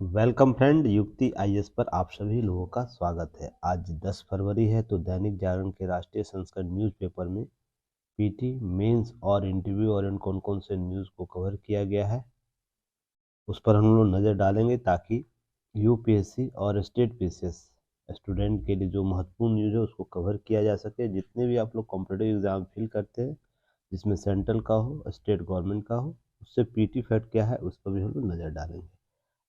Welcome friend, युक्ति IAS पर आप सभी लोगों का स्वागत है। आज 10 फरवरी है तो दैनिक जागरण के राष्ट्रीय संस्करण न्यूज़पेपर में पीटी, मेंस और इंटरव्यू और कौन कौन से न्यूज़ को कवर किया गया है उस पर हम लोग नज़र डालेंगे, ताकि यूपीएससी और स्टेट पीसीएस स्टूडेंट के लिए जो महत्वपूर्ण न्यूज़ है उसको कवर किया जा सके। जितने भी आप लोग कॉम्पिटिटिव एग्ज़ाम फिल करते हैं, जिसमें सेंट्रल का हो, स्टेट गवर्नमेंट का हो, उससे पीटी फैक्ट क्या है उस पर भी हम लोग नज़र डालेंगे।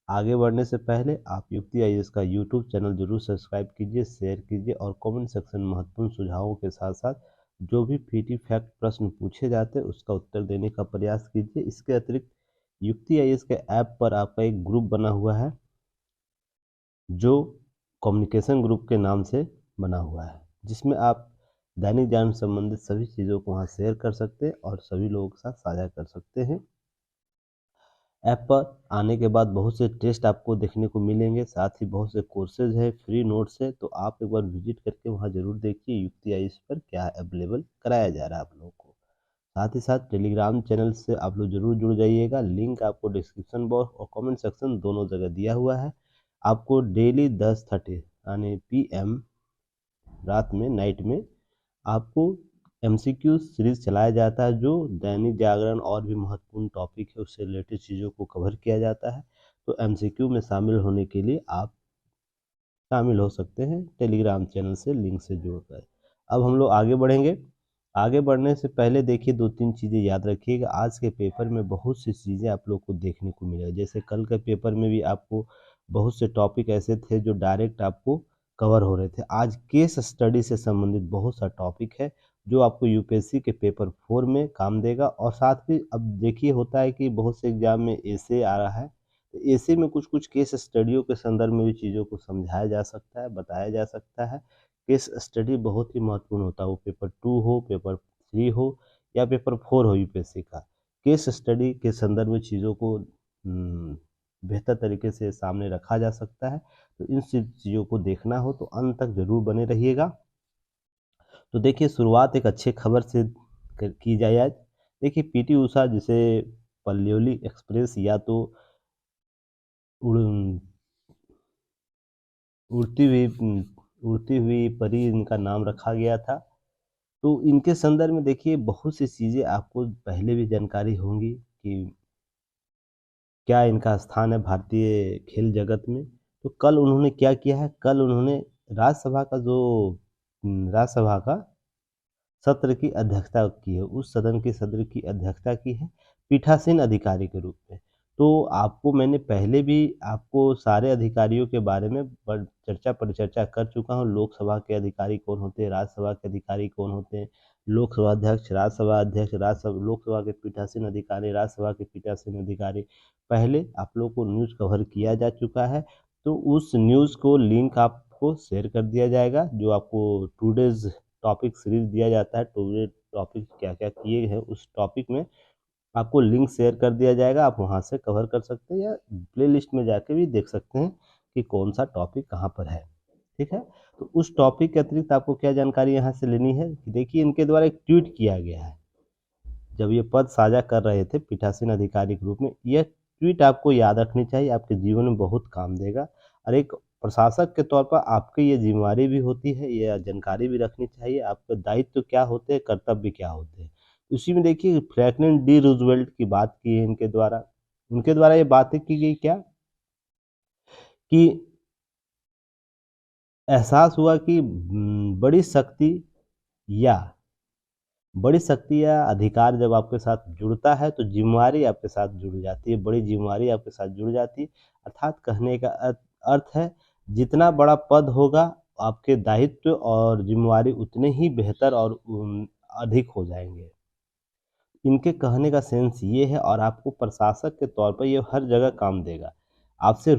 आगे बढ़ने से पहले आप युक्ति आईएएस का यूट्यूब चैनल जरूर सब्सक्राइब कीजिए, शेयर कीजिए और कमेंट सेक्शन में महत्वपूर्ण सुझावों के साथ साथ जो भी पीटी फैक्ट प्रश्न पूछे जाते हैं उसका उत्तर देने का प्रयास कीजिए। इसके अतिरिक्त युक्ति आईएएस के ऐप पर आपका एक ग्रुप बना हुआ है जो कम्युनिकेशन ग्रुप के नाम से बना हुआ है, जिसमें आप दैनिक जागरण संबंधित सभी चीज़ों को वहाँ शेयर कर सकते हैं और सभी लोगों के साथ साझा कर सकते हैं। ऐप पर आने के बाद बहुत से टेस्ट आपको देखने को मिलेंगे, साथ ही बहुत से कोर्सेज है, फ्री नोट्स है, तो आप एक बार विजिट करके वहाँ ज़रूर देखिए युक्ति आईएएस पर क्या अवेलेबल कराया जा रहा है आप लोगों को। साथ ही साथ टेलीग्राम चैनल से आप लोग ज़रूर जुड़ जाइएगा, लिंक आपको डिस्क्रिप्शन बॉक्स और कमेंट सेक्शन दोनों जगह दिया हुआ है। आपको डेली 10:30 यानी PM रात में, नाइट में आपको एमसीक्यू सीरीज चलाया जाता है, जो दैनिक जागरण और भी महत्वपूर्ण टॉपिक है उससे रिलेटेड चीज़ों को कवर किया जाता है। तो एमसीक्यू में शामिल होने के लिए आप शामिल हो सकते हैं टेलीग्राम चैनल से लिंक से जुड़कर। अब हम लोग आगे बढ़ेंगे। आगे बढ़ने से पहले देखिए, दो तीन चीज़ें याद रखिएगा। आज के पेपर में बहुत सी चीज़ें आप लोग को देखने को मिलेगा, जैसे कल के पेपर में भी आपको बहुत से टॉपिक ऐसे थे जो डायरेक्ट आपको कवर हो रहे थे। आज केस स्टडी से संबंधित बहुत सा टॉपिक है जो आपको यूपीएससी के पेपर 4 में काम देगा। और साथ ही अब देखिए, होता है कि बहुत से एग्जाम में ऐसे आ रहा है, तो ऐसे में कुछ कुछ केस स्टडियों के संदर्भ में भी चीज़ों को समझाया जा सकता है, बताया जा सकता है। केस स्टडी बहुत ही महत्वपूर्ण होता है, वो पेपर 2 हो, पेपर 3 हो या पेपर 4 हो यूपीएससी का। केस स्टडी के संदर्भ में चीज़ों को बेहतर तरीके से सामने रखा जा सकता है। तो इन सब चीज़ों को देखना हो तो अंत तक ज़रूर बने रहिएगा। तो देखिए, शुरुआत एक अच्छे खबर से की जाए आज। देखिए, पीटी ऊषा, जिसे पल्योली एक्सप्रेस या तो उड़ उड़ती हुई उड़ती हुई परी इनका नाम रखा गया था। तो इनके संदर्भ में देखिए, बहुत सी चीज़ें आपको पहले भी जानकारी होंगी कि क्या इनका स्थान है भारतीय खेल जगत में। तो कल उन्होंने क्या किया है, कल उन्होंने राज्यसभा का सत्र की अध्यक्षता की है, उस सदन के सत्र की अध्यक्षता की है पीठासीन अधिकारी के रूप में। तो आपको मैंने पहले भी आपको सारे अधिकारियों के बारे में परिचर्चा कर चुका हूँ। लोकसभा के अधिकारी कौन होते हैं, राज्यसभा के अधिकारी कौन होते हैं, लोकसभा अध्यक्ष, राज्यसभा अध्यक्ष, राज्यसभा लोकसभा के पीठासीन अधिकारी, राज्यसभा के पीठासीन अधिकारी, पहले आप लोग को न्यूज़ कवर किया जा चुका है। तो उस न्यूज़ को लिंक आपको शेयर कर दिया जाएगा, जो आपको टुडेज़ टॉपिक सीरीज दिया जाता है, टुडे टॉपिक क्या क्या किए हैं उस टॉपिक में आपको लिंक शेयर कर दिया जाएगा। आप वहाँ से कवर कर सकते हैं या प्लेलिस्ट में जाके भी देख सकते हैं कि कौन सा टॉपिक कहाँ पर है। ठीक है, तो उस टॉपिक के अतिरिक्त आपको क्या जानकारी यहाँ से लेनी है कि देखिए, इनके द्वारा एक ट्वीट किया गया है जब ये पद साझा कर रहे थे पीठासीन अधिकारी के रूप में। यह ट्वीट आपको याद रखनी चाहिए, आपके जीवन में बहुत काम देगा। और एक प्रशासक के तौर पर आपकी ये जिम्मेवारी भी होती है, यह जानकारी भी रखनी चाहिए आपके दायित्व क्या होते हैं, कर्तव्य क्या होते हैं। उसी में देखिए, फ्रैंकलिन डी रूजवेल्ट की बात की है इनके द्वारा। उनके द्वारा ये बातें की गई क्या, कि एहसास हुआ कि या बड़ी शक्ति या अधिकार जब आपके साथ जुड़ता है तो जिम्मेवारी आपके साथ जुड़ जाती है, बड़ी जिम्मेवारी आपके साथ जुड़ जाती है। अर्थात कहने का अर्थ है, जितना बड़ा पद होगा आपके दायित्व और जिम्मेवारी उतने ही बेहतर और अधिक हो जाएंगे। इनके कहने का सेंस ये है, और आपको प्रशासक के तौर पर ये हर जगह काम देगा। आपसे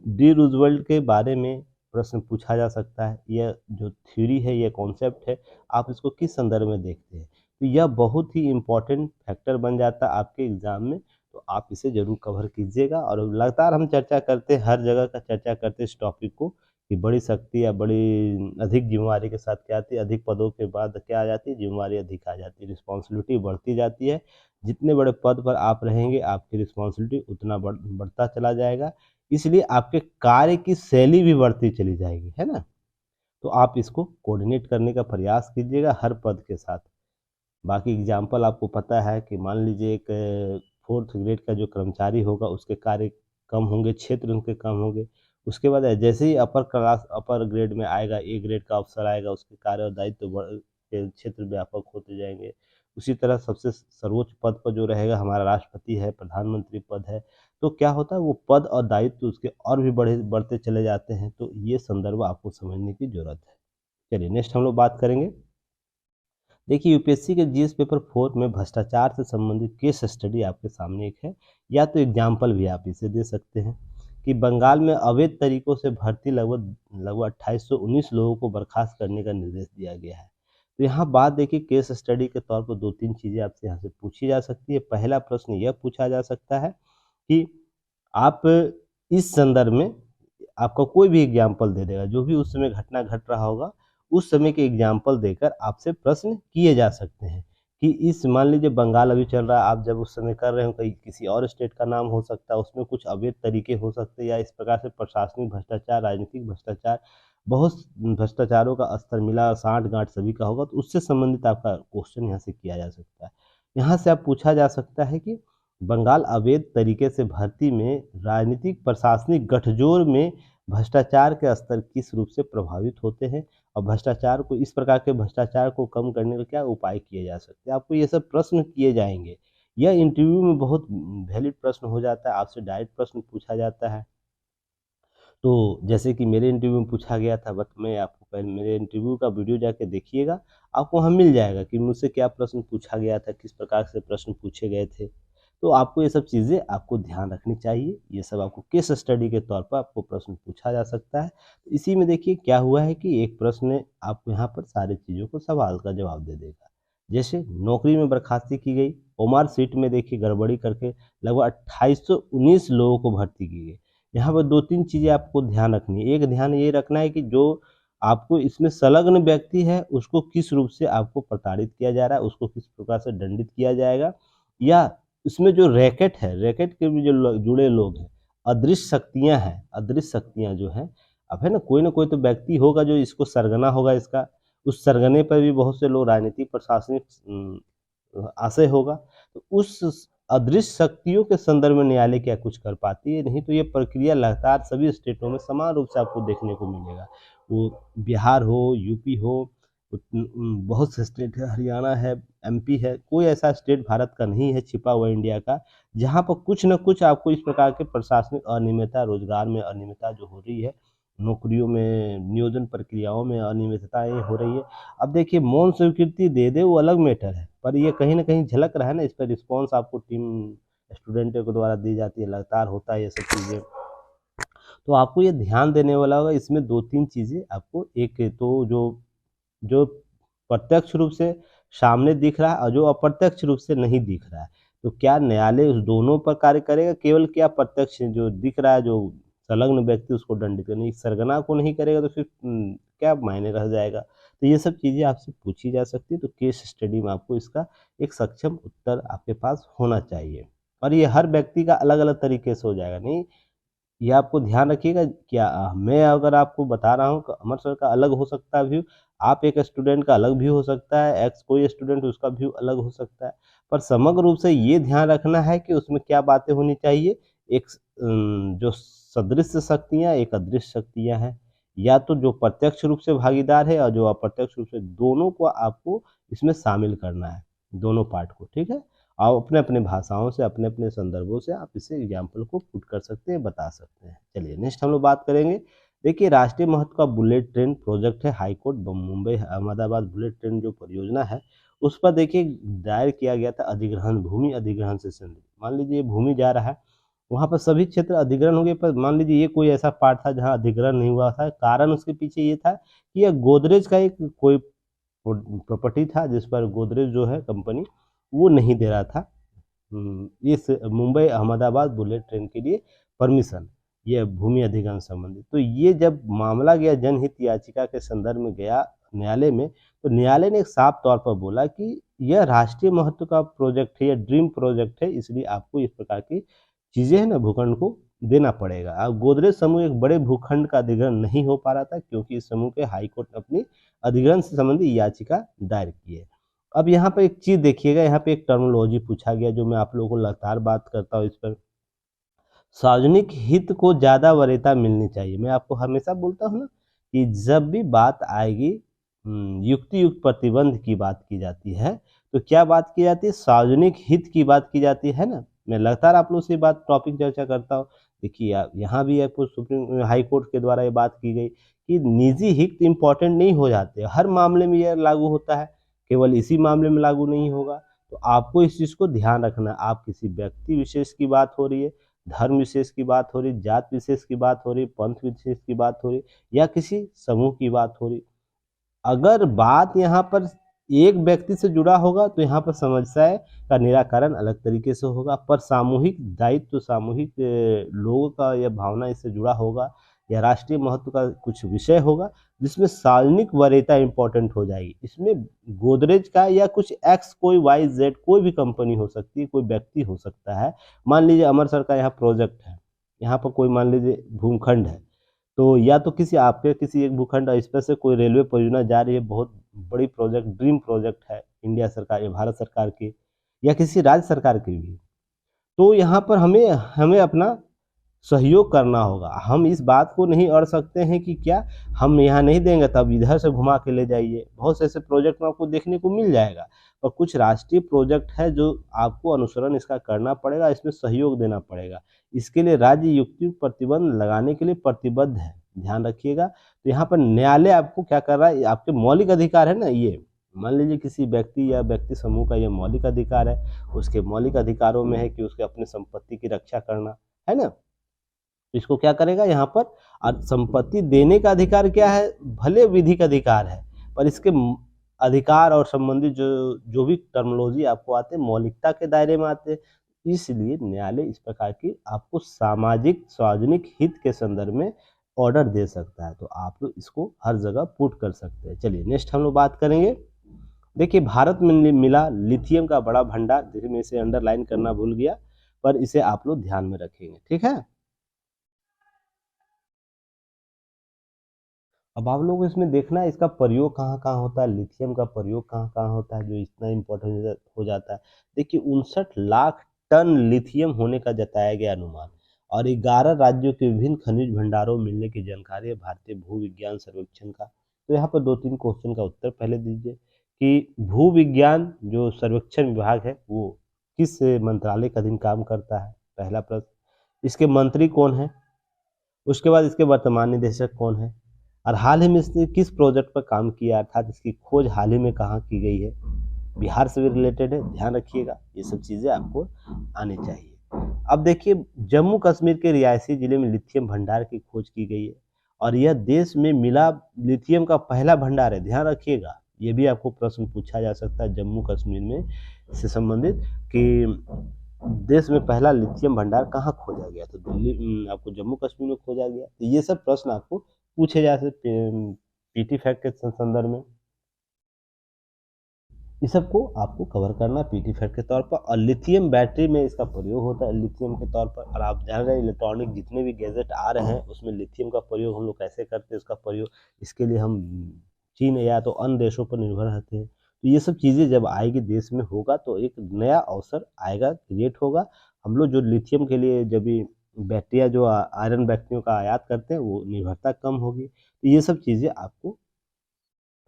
डी रूजवेल्ट के बारे में प्रश्न पूछा जा सकता है, यह जो थ्योरी है, यह कॉन्सेप्ट है, आप इसको किस संदर्भ में देखते हैं। तो यह बहुत ही इम्पोर्टेंट फैक्टर बन जाता है आपके एग्ज़ाम में। तो आप इसे ज़रूर कवर कीजिएगा, और लगातार हम चर्चा करते हैं, हर जगह का चर्चा करते हैं इस टॉपिक को, कि बड़ी शक्ति या बड़ी अधिक जिम्मेवारी के साथ क्या आती है, अधिक पदों के बाद क्या आ जाती है, जिम्मेवारी अधिक आ जाती है, रिस्पॉन्सिबिलिटी बढ़ती जाती है। जितने बड़े पद पर आप रहेंगे आपकी रिस्पॉन्सिबिलिटी उतना बढ़ता चला जाएगा। इसलिए आपके कार्य की शैली भी बढ़ती चली जाएगी, है ना? तो आप इसको कोऑर्डिनेट करने का प्रयास कीजिएगा हर पद के साथ। बाकी एग्जाम्पल आपको पता है कि मान लीजिए एक 4th ग्रेड का जो कर्मचारी होगा उसके कार्य कम होंगे, क्षेत्र उनके कम होंगे। उसके बाद जैसे ही अपर ग्रेड में आएगा, ए ग्रेड का अफ़सर आएगा, उसके कार्य और दायित्व के क्षेत्र व्यापक होते जाएँगे। उसी तरह सबसे सर्वोच्च पद पर जो रहेगा हमारा राष्ट्रपति है, प्रधानमंत्री पद है, तो क्या होता है वो पद और दायित्व उसके और भी बढ़ते चले जाते हैं। तो ये संदर्भ आपको समझने की ज़रूरत है। चलिए नेक्स्ट हम लोग बात करेंगे। देखिए यूपीएससी के जीएस पेपर 4 में भ्रष्टाचार से संबंधित केस स्टडी आपके सामने एक है, या तो एग्जाम्पल भी आप इसे दे सकते हैं कि बंगाल में अवैध तरीकों से भर्ती लगभग लगभग 2819 लोगों को बर्खास्त करने का निर्देश दिया गया है। तो यहाँ बात देखिए केस स्टडी के तौर पर 2-3 चीज़ें आपसे यहाँ से पूछी जा सकती है। पहला प्रश्न यह पूछा जा सकता है कि आप इस संदर्भ में आपका कोई भी एग्जाम्पल दे देगा, जो भी उस समय घटना घट रहा होगा, उस समय के एग्जाम्पल देकर आपसे प्रश्न किए जा सकते हैं कि इस मान लीजिए बंगाल अभी चल रहा है, आप जब उस समय कर रहे हो कहीं किसी और स्टेट का नाम हो सकता है, उसमें कुछ अवैध तरीके हो सकते हैं या इस प्रकार से प्रशासनिक भ्रष्टाचार, राजनीतिक भ्रष्टाचार, बहुत भ्रष्टाचारों का स्तर मिला, साँठ-गाँठ सभी का होगा, तो उससे संबंधित आपका क्वेश्चन यहाँ से किया जा सकता है। यहाँ से आप पूछा जा सकता है कि बंगाल अवैध तरीके से भर्ती में राजनीतिक प्रशासनिक गठजोड़ में भ्रष्टाचार के स्तर किस रूप से प्रभावित होते हैं और भ्रष्टाचार को इस प्रकार के भ्रष्टाचार को कम करने का क्या उपाय किए जा सकते हैं। आपको ये सब प्रश्न किए जाएंगे। यह इंटरव्यू में बहुत वैलिड प्रश्न हो जाता है, आपसे डायरेक्ट प्रश्न पूछा जाता है। तो जैसे कि मेरे इंटरव्यू में पूछा गया था, बट मैं आपको पहले मेरे इंटरव्यू का वीडियो जाके देखिएगा, आपको वहाँ मिल जाएगा कि मुझसे क्या प्रश्न पूछा गया था, किस प्रकार से प्रश्न पूछे गए थे। तो आपको ये सब चीज़ें आपको ध्यान रखनी चाहिए। ये सब आपको केस स्टडी के तौर पर आपको प्रश्न पूछा जा सकता है। इसी में देखिए क्या हुआ है कि एक प्रश्न ने आपको यहाँ पर सारी चीज़ों को सवाल का जवाब दे देगा। जैसे नौकरी में बर्खास्ती की गई, ओमार सीट में देखिए गड़बड़ी करके लगभग 2819 लोगों को भर्ती की गई। यहाँ पर 2-3 चीज़ें आपको ध्यान रखनी है। एक ध्यान ये रखना है कि जो आपको इसमें संलग्न व्यक्ति है, उसको किस रूप से आपको प्रताड़ित किया जा रहा है, उसको किस प्रकार से दंडित किया जाएगा, या इसमें जो रैकेट है, रैकेट के भी जो जुड़े लोग हैं, अदृश्य शक्तियाँ जो हैं, अब है ना कोई तो व्यक्ति होगा जो इसको सरगना होगा इसका, उस सरगने पर भी बहुत से लोग राजनीतिक प्रशासनिक आशय होगा। तो उस अदृश्य शक्तियों के संदर्भ में न्यायालय क्या कुछ कर पाती है? नहीं तो ये प्रक्रिया लगातार सभी स्टेटों में समान रूप से आपको देखने को मिलेगा। वो बिहार हो, यूपी हो, बहुत से स्टेट है, हरियाणा है, एमपी है, कोई ऐसा स्टेट भारत का नहीं है छिपा हुआ इंडिया का, जहाँ पर कुछ न कुछ आपको इस प्रकार के प्रशासनिक अनियमितता, रोजगार में अनियमितता जो हो रही है, नौकरियों में, नियोजन प्रक्रियाओं में अनियमितताएँ हो रही है। अब देखिए मौन स्वीकृति दे दे वो अलग मैटर है, पर ये कहीं न कहीं झलक रहा है ना, इस पे रिस्पॉन्स आपको टीम स्टूडेंटों के द्वारा दी जाती है, लगातार होता है ये सब चीज़ें। तो आपको ये ध्यान देने वाला होगा, इसमें 2-3 चीज़ें आपको, एक तो जो जो प्रत्यक्ष रूप से सामने दिख रहा है और जो अप्रत्यक्ष रूप से नहीं दिख रहा है। तो क्या न्यायालय उस दोनों पर कार्य करेगा, केवल क्या प्रत्यक्ष जो दिख रहा है, जो संलग्न व्यक्ति उसको दंडित करने, सरगना को नहीं करेगा तो फिर क्या मायने रह जाएगा? तो ये सब चीज़ें आपसे पूछी जा सकती है, तो केस स्टडी में आपको इसका एक सक्षम उत्तर आपके पास होना चाहिए। और ये हर व्यक्ति का अलग-अलग तरीके से हो जाएगा, नहीं, ये आपको ध्यान रखिएगा। क्या मैं अगर आपको बता रहा हूँ कि अमर सर का अलग हो सकता है व्यू, आप एक स्टूडेंट का अलग व्यू हो सकता है, एक्स कोई स्टूडेंट उसका व्यू अलग हो सकता है। पर समग्र रूप से ये ध्यान रखना है कि उसमें क्या बातें होनी चाहिए, एक जो सदृश्य शक्तियाँ, एक अदृश्य शक्तियाँ हैं, या तो जो प्रत्यक्ष रूप से भागीदार है और जो अप्रत्यक्ष रूप से, दोनों को आपको इसमें शामिल करना है, दोनों पार्ट को, ठीक है? आप अपने-अपने भाषाओं से, अपने-अपने संदर्भों से आप इसे एग्जाम्पल को पुट कर सकते हैं, बता सकते हैं। चलिए नेक्स्ट हम लोग बात करेंगे। देखिए राष्ट्रीय महत्व का बुलेट ट्रेन प्रोजेक्ट है, high court Mumbai Ahmedabad bullet train जो परियोजना है, उस पर देखिए दायर किया गया था अधिग्रहण, भूमि अधिग्रहण से संबंधित। मान लीजिए भूमि जा रहा है, वहाँ पर सभी क्षेत्र अधिग्रहण होंगे, पर मान लीजिए ये कोई ऐसा पार्ट था जहाँ अधिग्रहण नहीं हुआ था। कारण उसके पीछे ये था कि यह गोदरेज का एक कोई प्रॉपर्टी था जिस पर गोदरेज जो है कंपनी, वो नहीं दे रहा था इस मुंबई अहमदाबाद बुलेट ट्रेन के लिए परमिशन, ये भूमि अधिग्रहण संबंधी। तो ये जब मामला गया जनहित याचिका के संदर्भ में गया न्यायालय में, तो न्यायालय ने एक साफ तौर पर बोला कि यह राष्ट्रीय महत्व का प्रोजेक्ट है, यह ड्रीम प्रोजेक्ट है, इसलिए आपको इस प्रकार की चीज़ें हैं ना भूखंड को देना पड़ेगा। अब गोदरेज समूह एक बड़े भूखंड का अधिग्रहण नहीं हो पा रहा था क्योंकि इस समूह के हाईकोर्ट ने अपनी अधिग्रहण से संबंधित याचिका दायर की है। अब यहाँ पर एक चीज देखिएगा, यहाँ पे एक टर्मिनोलॉजी पूछा गया जो मैं आप लोगों को लगातार बात करता हूँ इस पर। सार्वजनिक हित को ज्यादा वरीयता मिलनी चाहिए। मैं आपको हमेशा बोलता हूँ ना कि जब भी बात आएगी युक्ति युक्त प्रतिबंध की बात की जाती है, तो क्या बात की जाती है? सार्वजनिक हित की बात की जाती है ना। मैं लगातार आप लोग से बात टॉपिक चर्चा करता हूँ। देखिए यहाँ भी आपको सुप्रीम हाई कोर्ट के द्वारा ये बात की गई कि निजी हित इंपॉर्टेंट नहीं हो जाते, हर मामले में यह लागू होता है, केवल इसी मामले में लागू नहीं होगा। तो आपको इस चीज को ध्यान रखना। आप किसी व्यक्ति विशेष की बात हो रही है, धर्म विशेष की बात हो रही, जात विशेष की बात हो रही, पंथ विशेष की बात हो रही, या किसी समूह की बात हो रही, अगर बात यहाँ पर एक व्यक्ति से जुड़ा होगा तो यहाँ पर समस्या का निराकरण अलग तरीके से होगा। पर सामूहिक दायित्व, सामूहिक लोगों का यह भावना इससे जुड़ा होगा, या राष्ट्रीय महत्व का कुछ विषय होगा जिसमें सार्वजनिक वरीयता इंपॉर्टेंट हो जाएगी। इसमें गोदरेज का या कुछ एक्स कोई वाई जेड कोई भी कंपनी हो सकती है, कोई व्यक्ति हो सकता है। मान लीजिए अमरसर का यहाँ प्रोजेक्ट है, यहाँ पर कोई मान लीजिए भूखंड है, तो या तो किसी आपके किसी एक भूखंड इस पर से कोई रेलवे परियोजना जा रही है, बहुत बड़ी प्रोजेक्ट, ड्रीम प्रोजेक्ट है इंडिया सरकार या भारत सरकार की, या किसी राज्य सरकार की भी, तो यहाँ पर हमें हमें अपना सहयोग करना होगा। हम इस बात को नहीं अड़ सकते हैं कि क्या हम यहाँ नहीं देंगे तब इधर से घुमा के ले जाइए। बहुत से ऐसे प्रोजेक्ट में आपको देखने को मिल जाएगा, और कुछ राष्ट्रीय प्रोजेक्ट है जो आपको अनुसरण इसका करना पड़ेगा, इसमें सहयोग देना पड़ेगा। इसके लिए राज्य युक्ति प्रतिबंध लगाने के लिए प्रतिबद्ध है, ध्यान रखिएगा। तो यहाँ पर न्यायालय आपको क्या कर रहा है, आपके मौलिक अधिकार है ना, ये मान लीजिए किसी व्यक्ति या व्यक्ति समूह का ये मौलिक अधिकार है, उसके मौलिक अधिकारों में है कि उसके अपने संपत्ति की रक्षा करना, है ना। इसको क्या करेगा यहाँ पर, संपत्ति देने का अधिकार क्या है, भले विधिक अधिकार है, पर इसके अधिकार और संबंधित जो जो भी टर्मिनोलॉजी आपको आते हैं मौलिकता के दायरे में आते हैं। इसलिए न्यायालय इस प्रकार की आपको सामाजिक सार्वजनिक हित के संदर्भ में ऑर्डर दे सकता है, तो आप लोग इसको हर जगह पुट कर सकते हैं। चलिए नेक्स्ट हम लोग बात करेंगे। देखिए भारत में मिला लिथियम का बड़ा भंडार, देखिए मैं इसे अंडरलाइन करना भूल गया, पर इसे आप लोग ध्यान में रखेंगे, ठीक है। अब आप लोग को इसमें देखना है इसका प्रयोग कहाँ कहाँ होता है, लिथियम का प्रयोग कहाँ कहाँ होता है जो इतना इम्पोर्टेंट हो जाता है। देखिए 59 लाख टन लिथियम होने का जताया गया अनुमान, और 11 राज्यों के विभिन्न खनिज भंडारों में मिलने की जानकारी है भारतीय भू विज्ञान सर्वेक्षण का। तो यहाँ पर 2-3 क्वेश्चन का उत्तर पहले दीजिए कि भू विज्ञान जो सर्वेक्षण विभाग है वो किस मंत्रालय का अधीन काम करता है, पहला प्रश्न। इसके मंत्री कौन है, उसके बाद इसके वर्तमान निदेशक कौन है, और हाल ही में इसने किस प्रोजेक्ट पर काम किया, अर्थात इसकी खोज हाल ही में कहाँ की गई है, बिहार से भी रिलेटेड है, ध्यान रखिएगा। ये सब चीज़ें आपको आनी चाहिए। अब देखिए जम्मू कश्मीर के रियासी जिले में लिथियम भंडार की खोज की गई है, और यह देश में मिला लिथियम का पहला भंडार है, ध्यान रखिएगा। ये भी आपको प्रश्न पूछा जा सकता है जम्मू कश्मीर में से संबंधित कि देश में पहला लिथियम भंडार कहाँ खोजा गया, तो दिल्ली आपको जम्मू कश्मीर में खोजा गया। तो ये सब प्रश्न आपको पूछे जा सकते पीटी फैक्ट के संदर्भ में, इस सबको आपको कवर करना पीटी फैक्ट के तौर पर। और लिथियम बैटरी में इसका प्रयोग होता है लिथियम के तौर पर, और आप जान रहे हैं इलेक्ट्रॉनिक जितने भी गैजेट आ रहे हैं उसमें लिथियम का प्रयोग हम लोग कैसे करते हैं, उसका प्रयोग इसके लिए हम चीन या तो अन्य देशों पर निर्भर रहते हैं। तो ये सब चीज़ें जब आएगी देश में होगा तो एक नया अवसर आएगा, क्रिएट होगा। हम लोग जो लिथियम के लिए जब भी बैटरियाँ जो आयरन बैटरियों का आयात करते हैं वो निर्भरता कम होगी। तो ये सब चीज़ें आपको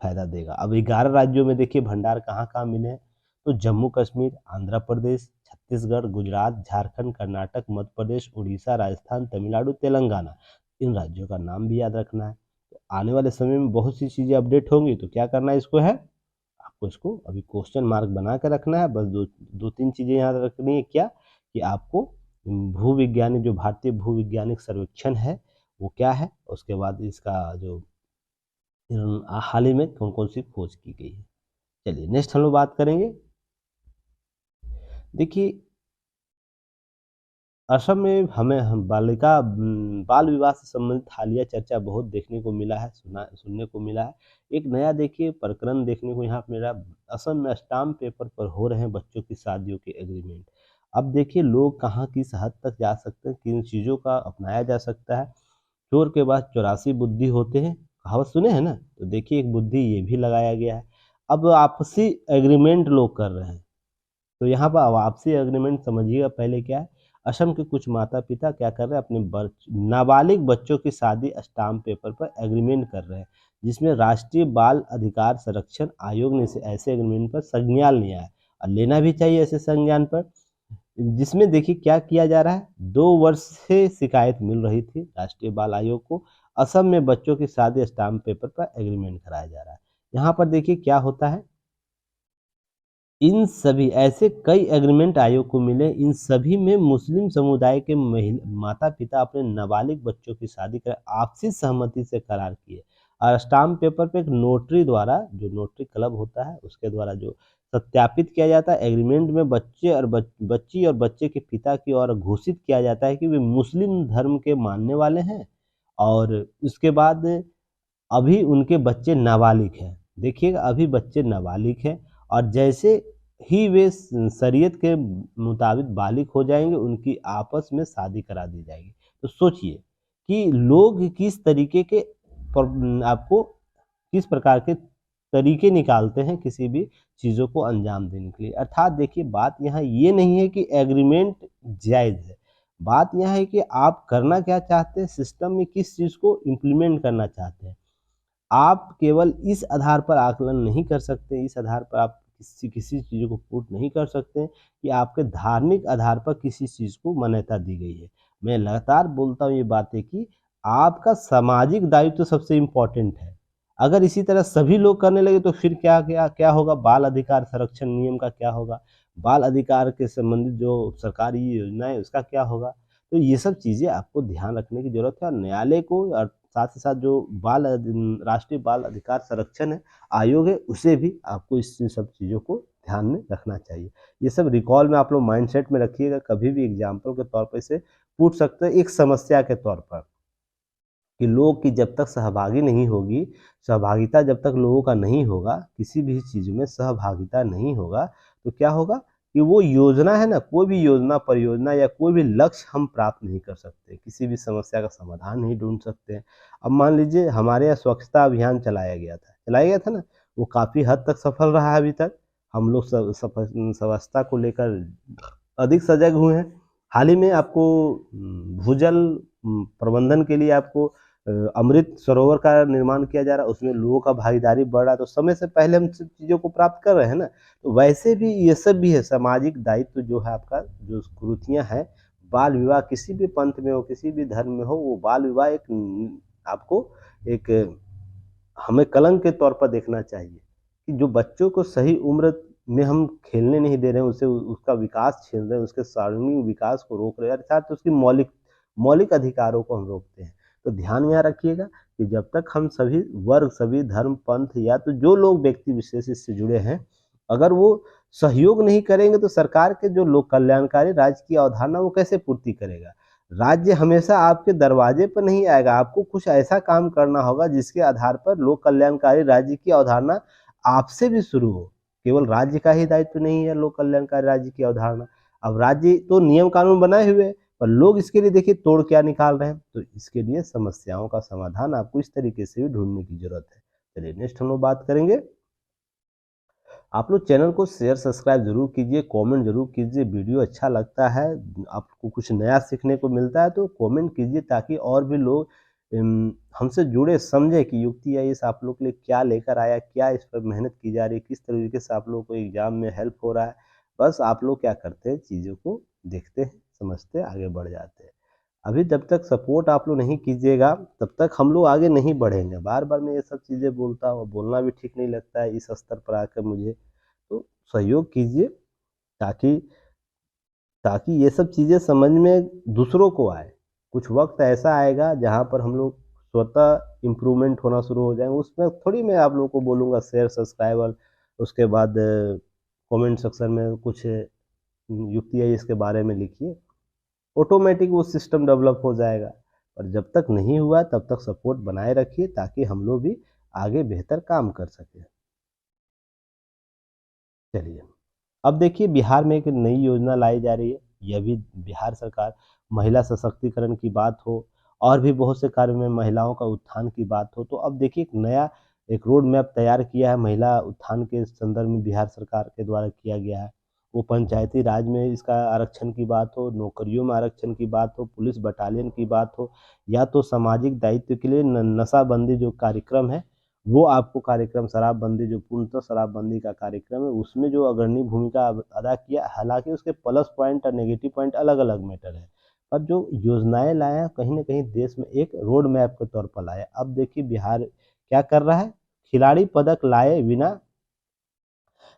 फायदा देगा। अब 11 राज्यों में देखिए भंडार कहाँ कहाँ मिले हैं, तो जम्मू कश्मीर, आंध्र प्रदेश, छत्तीसगढ़, गुजरात, झारखंड, कर्नाटक, मध्य प्रदेश, उड़ीसा, राजस्थान, तमिलनाडु, तेलंगाना, इन राज्यों का नाम भी याद रखना है। तो आने वाले समय में बहुत सी चीज़ें अपडेट होंगी, तो क्या करना है इसको है आपको इसको अभी क्वेश्चन मार्क बना के रखना है। बस दो तीन चीज़ें याद रखनी है, क्या कि आपको भू विज्ञानी जो भारतीय भू वैज्ञानिक सर्वेक्षण है वो क्या है, उसके बाद इसका जो हाल ही में कौन कौन सी खोज की गई है। चलिए नेक्स्ट हम लोग बात करेंगे। देखिए असम में हमें हम बाल विवाह से संबंधित हालिया चर्चा बहुत देखने को मिला है, सुनने को मिला है। एक नया देखिए प्रकरण देखने को यहाँ पे मिला, असम में स्टाम्प पेपर पर हो रहे हैं बच्चों की शादियों के एग्रीमेंट। अब देखिए लोग कहाँ किस हद तक जा सकते हैं, किन चीज़ों का अपनाया जा सकता है। चोर के पास 84 बुद्धि होते हैं, कहावत सुने हैं ना? तो देखिए एक बुद्धि ये भी लगाया गया है। अब आपसी एग्रीमेंट लोग कर रहे हैं। तो यहाँ पर आपसी एग्रीमेंट समझिएगा पहले क्या है। असम के कुछ माता-पिता क्या कर रहे हैं, अपने नाबालिग बच्चों की शादी स्टाम्प पेपर पर एग्रीमेंट कर रहे हैं, जिसमें राष्ट्रीय बाल अधिकार संरक्षण आयोग ने इसे ऐसे एग्रीमेंट पर संज्ञान लिया है और लेना भी चाहिए ऐसे संज्ञान पर। जिसमें देखिए क्या किया जा रहा है, 2 वर्ष से शिकायत मिल रही थी राष्ट्रीय बाल आयोग को। असम में बच्चों की शादी स्टाम्प पेपर पर एग्रीमेंट कराया जा रहा है। यहाँ पर देखिए क्या होता है, इन सभी ऐसे कई एग्रीमेंट आयोग को मिले, इन सभी में मुस्लिम समुदाय के माता-पिता अपने नाबालिग बच्चों की शादी कर आपसी सहमति से करार किए और स्टाम्प पेपर पे एक नोटरी द्वारा, जो नोटरी क्लब होता है, उसके द्वारा जो सत्यापित किया जाता है, एग्रीमेंट में बच्चे और बच्ची और बच्चे के पिता की ओर घोषित किया जाता है कि वे मुस्लिम धर्म के मानने वाले हैं और उसके बाद अभी उनके बच्चे नाबालिग हैं। देखिएगा अभी बच्चे नाबालिग हैं और जैसे ही वे शरीयत के मुताबिक बालिग हो जाएँगे, उनकी आपस में शादी करा दी जाएगी। तो सोचिए कि लोग किस तरीके के आपको किस प्रकार के तरीके निकालते हैं किसी भी चीज़ों को अंजाम देने के लिए। अर्थात देखिए बात यहाँ ये नहीं है कि एग्रीमेंट जायज़ है। बात यहाँ है कि आप करना क्या चाहते हैं, सिस्टम में किस चीज़ को इम्प्लीमेंट करना चाहते हैं। आप केवल इस आधार पर आकलन नहीं कर सकते, इस आधार पर आप किसी किसी चीज़ों को पुट नहीं कर सकते कि आपके धार्मिक आधार पर किसी चीज़ को मान्यता दी गई है। मैं लगातार बोलता हूँ ये बातें कि आपका सामाजिक दायित्व तो सबसे इम्पोर्टेंट है। अगर इसी तरह सभी लोग करने लगे तो फिर क्या होगा? बाल अधिकार संरक्षण नियम का क्या होगा? बाल अधिकार के संबंधित जो सरकारी योजना है उसका क्या होगा? तो ये सब चीज़ें आपको ध्यान रखने की ज़रूरत है और न्यायालय को और साथ ही साथ जो राष्ट्रीय बाल अधिकार संरक्षण है आयोग है, उसे भी आपको इस सब चीज़ों को ध्यान में रखना चाहिए। ये सब रिकॉल में आप लोग माइंडसेट में रखिएगा, कभी भी एग्ज़ाम्पल के तौर पे इसे पूछ सकते हैं एक समस्या के तौर पर। कि लोग की जब तक सहभागी नहीं होगी, सहभागिता जब तक लोगों का नहीं होगा, किसी भी चीज़ में सहभागिता नहीं होगा, तो क्या होगा कि वो योजना है ना, कोई भी योजना, परियोजना या कोई भी लक्ष्य हम प्राप्त नहीं कर सकते, किसी भी समस्या का समाधान नहीं ढूँढ सकते हैं। अब मान लीजिए हमारे यहाँ स्वच्छता अभियान चलाया गया था ना, वो काफ़ी हद तक सफल रहा है अभी तक। हम लोग स्वच्छता को लेकर अधिक सजग हुए हैं। हाल ही में आपको भूजल प्रबंधन के लिए आपको अमृत सरोवर का निर्माण किया जा रहा है, उसमें लोगों का भागीदारी बढ़ रहा है, तो समय से पहले हम सब चीज़ों को प्राप्त कर रहे हैं ना। तो वैसे भी ये सब भी है सामाजिक दायित्व जो है आपका, जो कुरीतियाँ हैं, बाल विवाह किसी भी पंथ में हो, किसी भी धर्म में हो, वो बाल विवाह एक आपको एक हमें कलंक के तौर पर देखना चाहिए कि जो बच्चों को सही उम्र में हम खेलने नहीं दे रहे हैं, उसे उसका विकास छीन रहे हैं, उसके सर्वांगीण विकास को रोक रहे हैं, अर्थात उसकी मौलिक मौलिक अधिकारों को हम रोकते हैं। तो ध्यान यहाँ रखिएगा कि जब तक हम सभी वर्ग, सभी धर्म, पंथ या तो जो लोग व्यक्ति विशेष इससे जुड़े हैं, अगर वो सहयोग नहीं करेंगे तो सरकार के जो लोक कल्याणकारी राज्य की अवधारणा वो कैसे पूर्ति करेगा? राज्य हमेशा आपके दरवाजे पर नहीं आएगा, आपको कुछ ऐसा काम करना होगा जिसके आधार पर लोक कल्याणकारी राज्य की अवधारणा आपसे भी शुरू हो। केवल राज्य का ही दायित्व नहीं है लोक कल्याणकारी राज्य की अवधारणा। अब राज्य तो नियम कानून बनाए हुए हैं, पर लोग इसके लिए देखिए तोड़ क्या निकाल रहे हैं। तो इसके लिए समस्याओं का समाधान आपको इस तरीके से भी ढूँढने की ज़रूरत है। चलिए नेक्स्ट हम लोग बात करेंगे। आप लोग चैनल को शेयर सब्सक्राइब ज़रूर कीजिए, कमेंट ज़रूर कीजिए, वीडियो अच्छा लगता है, आपको कुछ नया सीखने को मिलता है तो कमेंट कीजिए ताकि और भी लोग हमसे जुड़े, समझें कि युक्ति आईएएस आप लोग के लिए क्या लेकर आया, क्या इस पर मेहनत की जा रही है, किस तरीके से आप लोगों को एग्ज़ाम में हेल्प हो रहा है। बस आप लोग क्या करते हैं, चीज़ों को देखते हैं, समझते हैं, आगे बढ़ जाते हैं। अभी जब तक सपोर्ट आप लोग नहीं कीजिएगा, तब तक हम लोग आगे नहीं बढ़ेंगे। बार-बार मैं ये सब चीज़ें बोलता हूँ, बोलना भी ठीक नहीं लगता है इस स्तर पर आकर मुझे। तो सहयोग कीजिए ताकि ताकि ये सब चीज़ें समझ में दूसरों को आए। कुछ वक़्त ऐसा आएगा जहाँ पर हम लोग स्वतः इम्प्रूवमेंट होना शुरू हो जाएँगे, उसमें थोड़ी मैं आप लोगों को बोलूँगा शेयर, सब्सक्राइब और उसके बाद कमेंट सेक्शन में कुछ युक्ति है इसके बारे में लिखिए। ऑटोमेटिक वो सिस्टम डेवलप हो जाएगा। और जब तक नहीं हुआ तब तक सपोर्ट बनाए रखिए ताकि हम लोग भी आगे बेहतर काम कर सकें। चलिए, अब देखिए बिहार में एक नई योजना लाई जा रही है। यह भी बिहार सरकार महिला सशक्तिकरण की बात हो और भी बहुत से कार्य में महिलाओं का उत्थान की बात हो, तो अब देखिए एक रोड मैप तैयार किया है महिला उत्थान के संदर्भ में बिहार सरकार के द्वारा किया गया है। वो पंचायती राज में इसका आरक्षण की बात हो, नौकरियों में आरक्षण की बात हो, पुलिस बटालियन की बात हो, या तो सामाजिक दायित्व के लिए नशाबंदी जो कार्यक्रम है वो आपको कार्यक्रम शराबबंदी जो पूर्णतः शराबबंदी का कार्यक्रम है उसमें जो अग्रणी भूमिका अदा किया, हालांकि उसके प्लस पॉइंट और नेगेटिव पॉइंट अलग अलग मैटर है, पर जो योजनाएं लाया कहीं ना कहीं देश में एक रोड मैप के तौर पर लाया। अब देखिए बिहार क्या कर रहा है, खिलाड़ी पदक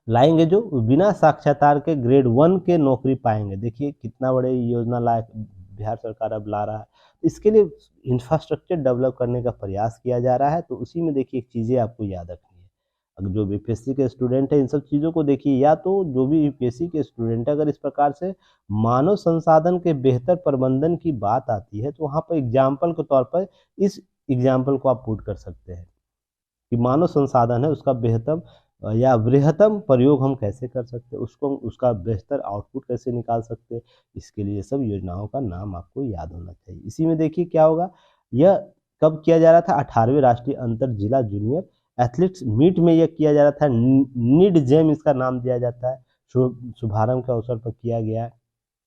लाएंगे जो बिना साक्षरता के ग्रेड 1 के नौकरी पाएंगे। देखिए कितना बड़े योजना ला बिहार सरकार अब ला रहा है। इसके लिए इंफ्रास्ट्रक्चर डेवलप करने का प्रयास किया जा रहा है, तो उसी में देखिए चीज़ें आपको याद रखनी है। अगर जो बीपीएससी के स्टूडेंट है इन सब चीज़ों को देखिए, या तो जो भी यूपीएससी के स्टूडेंट है अगर इस प्रकार से मानव संसाधन के बेहतर प्रबंधन की बात आती है तो वहाँ पर एग्जाम्पल के तौर पर इस एग्जाम्पल को आप पुट कर सकते हैं कि मानव संसाधन है उसका बेहतर या बृहत्तम प्रयोग हम कैसे कर सकते हैं, उसको उसका बेहतर आउटपुट कैसे निकाल सकते हैं। इसके लिए सब योजनाओं का नाम आपको याद होना चाहिए। इसी में देखिए क्या होगा, यह कब किया जा रहा था, 18वें राष्ट्रीय अंतर जिला जूनियर एथलेटिक्स मीट में यह किया जा रहा था। नीड जेम इसका नाम दिया जाता है। शुभारंभ के अवसर पर किया गया है।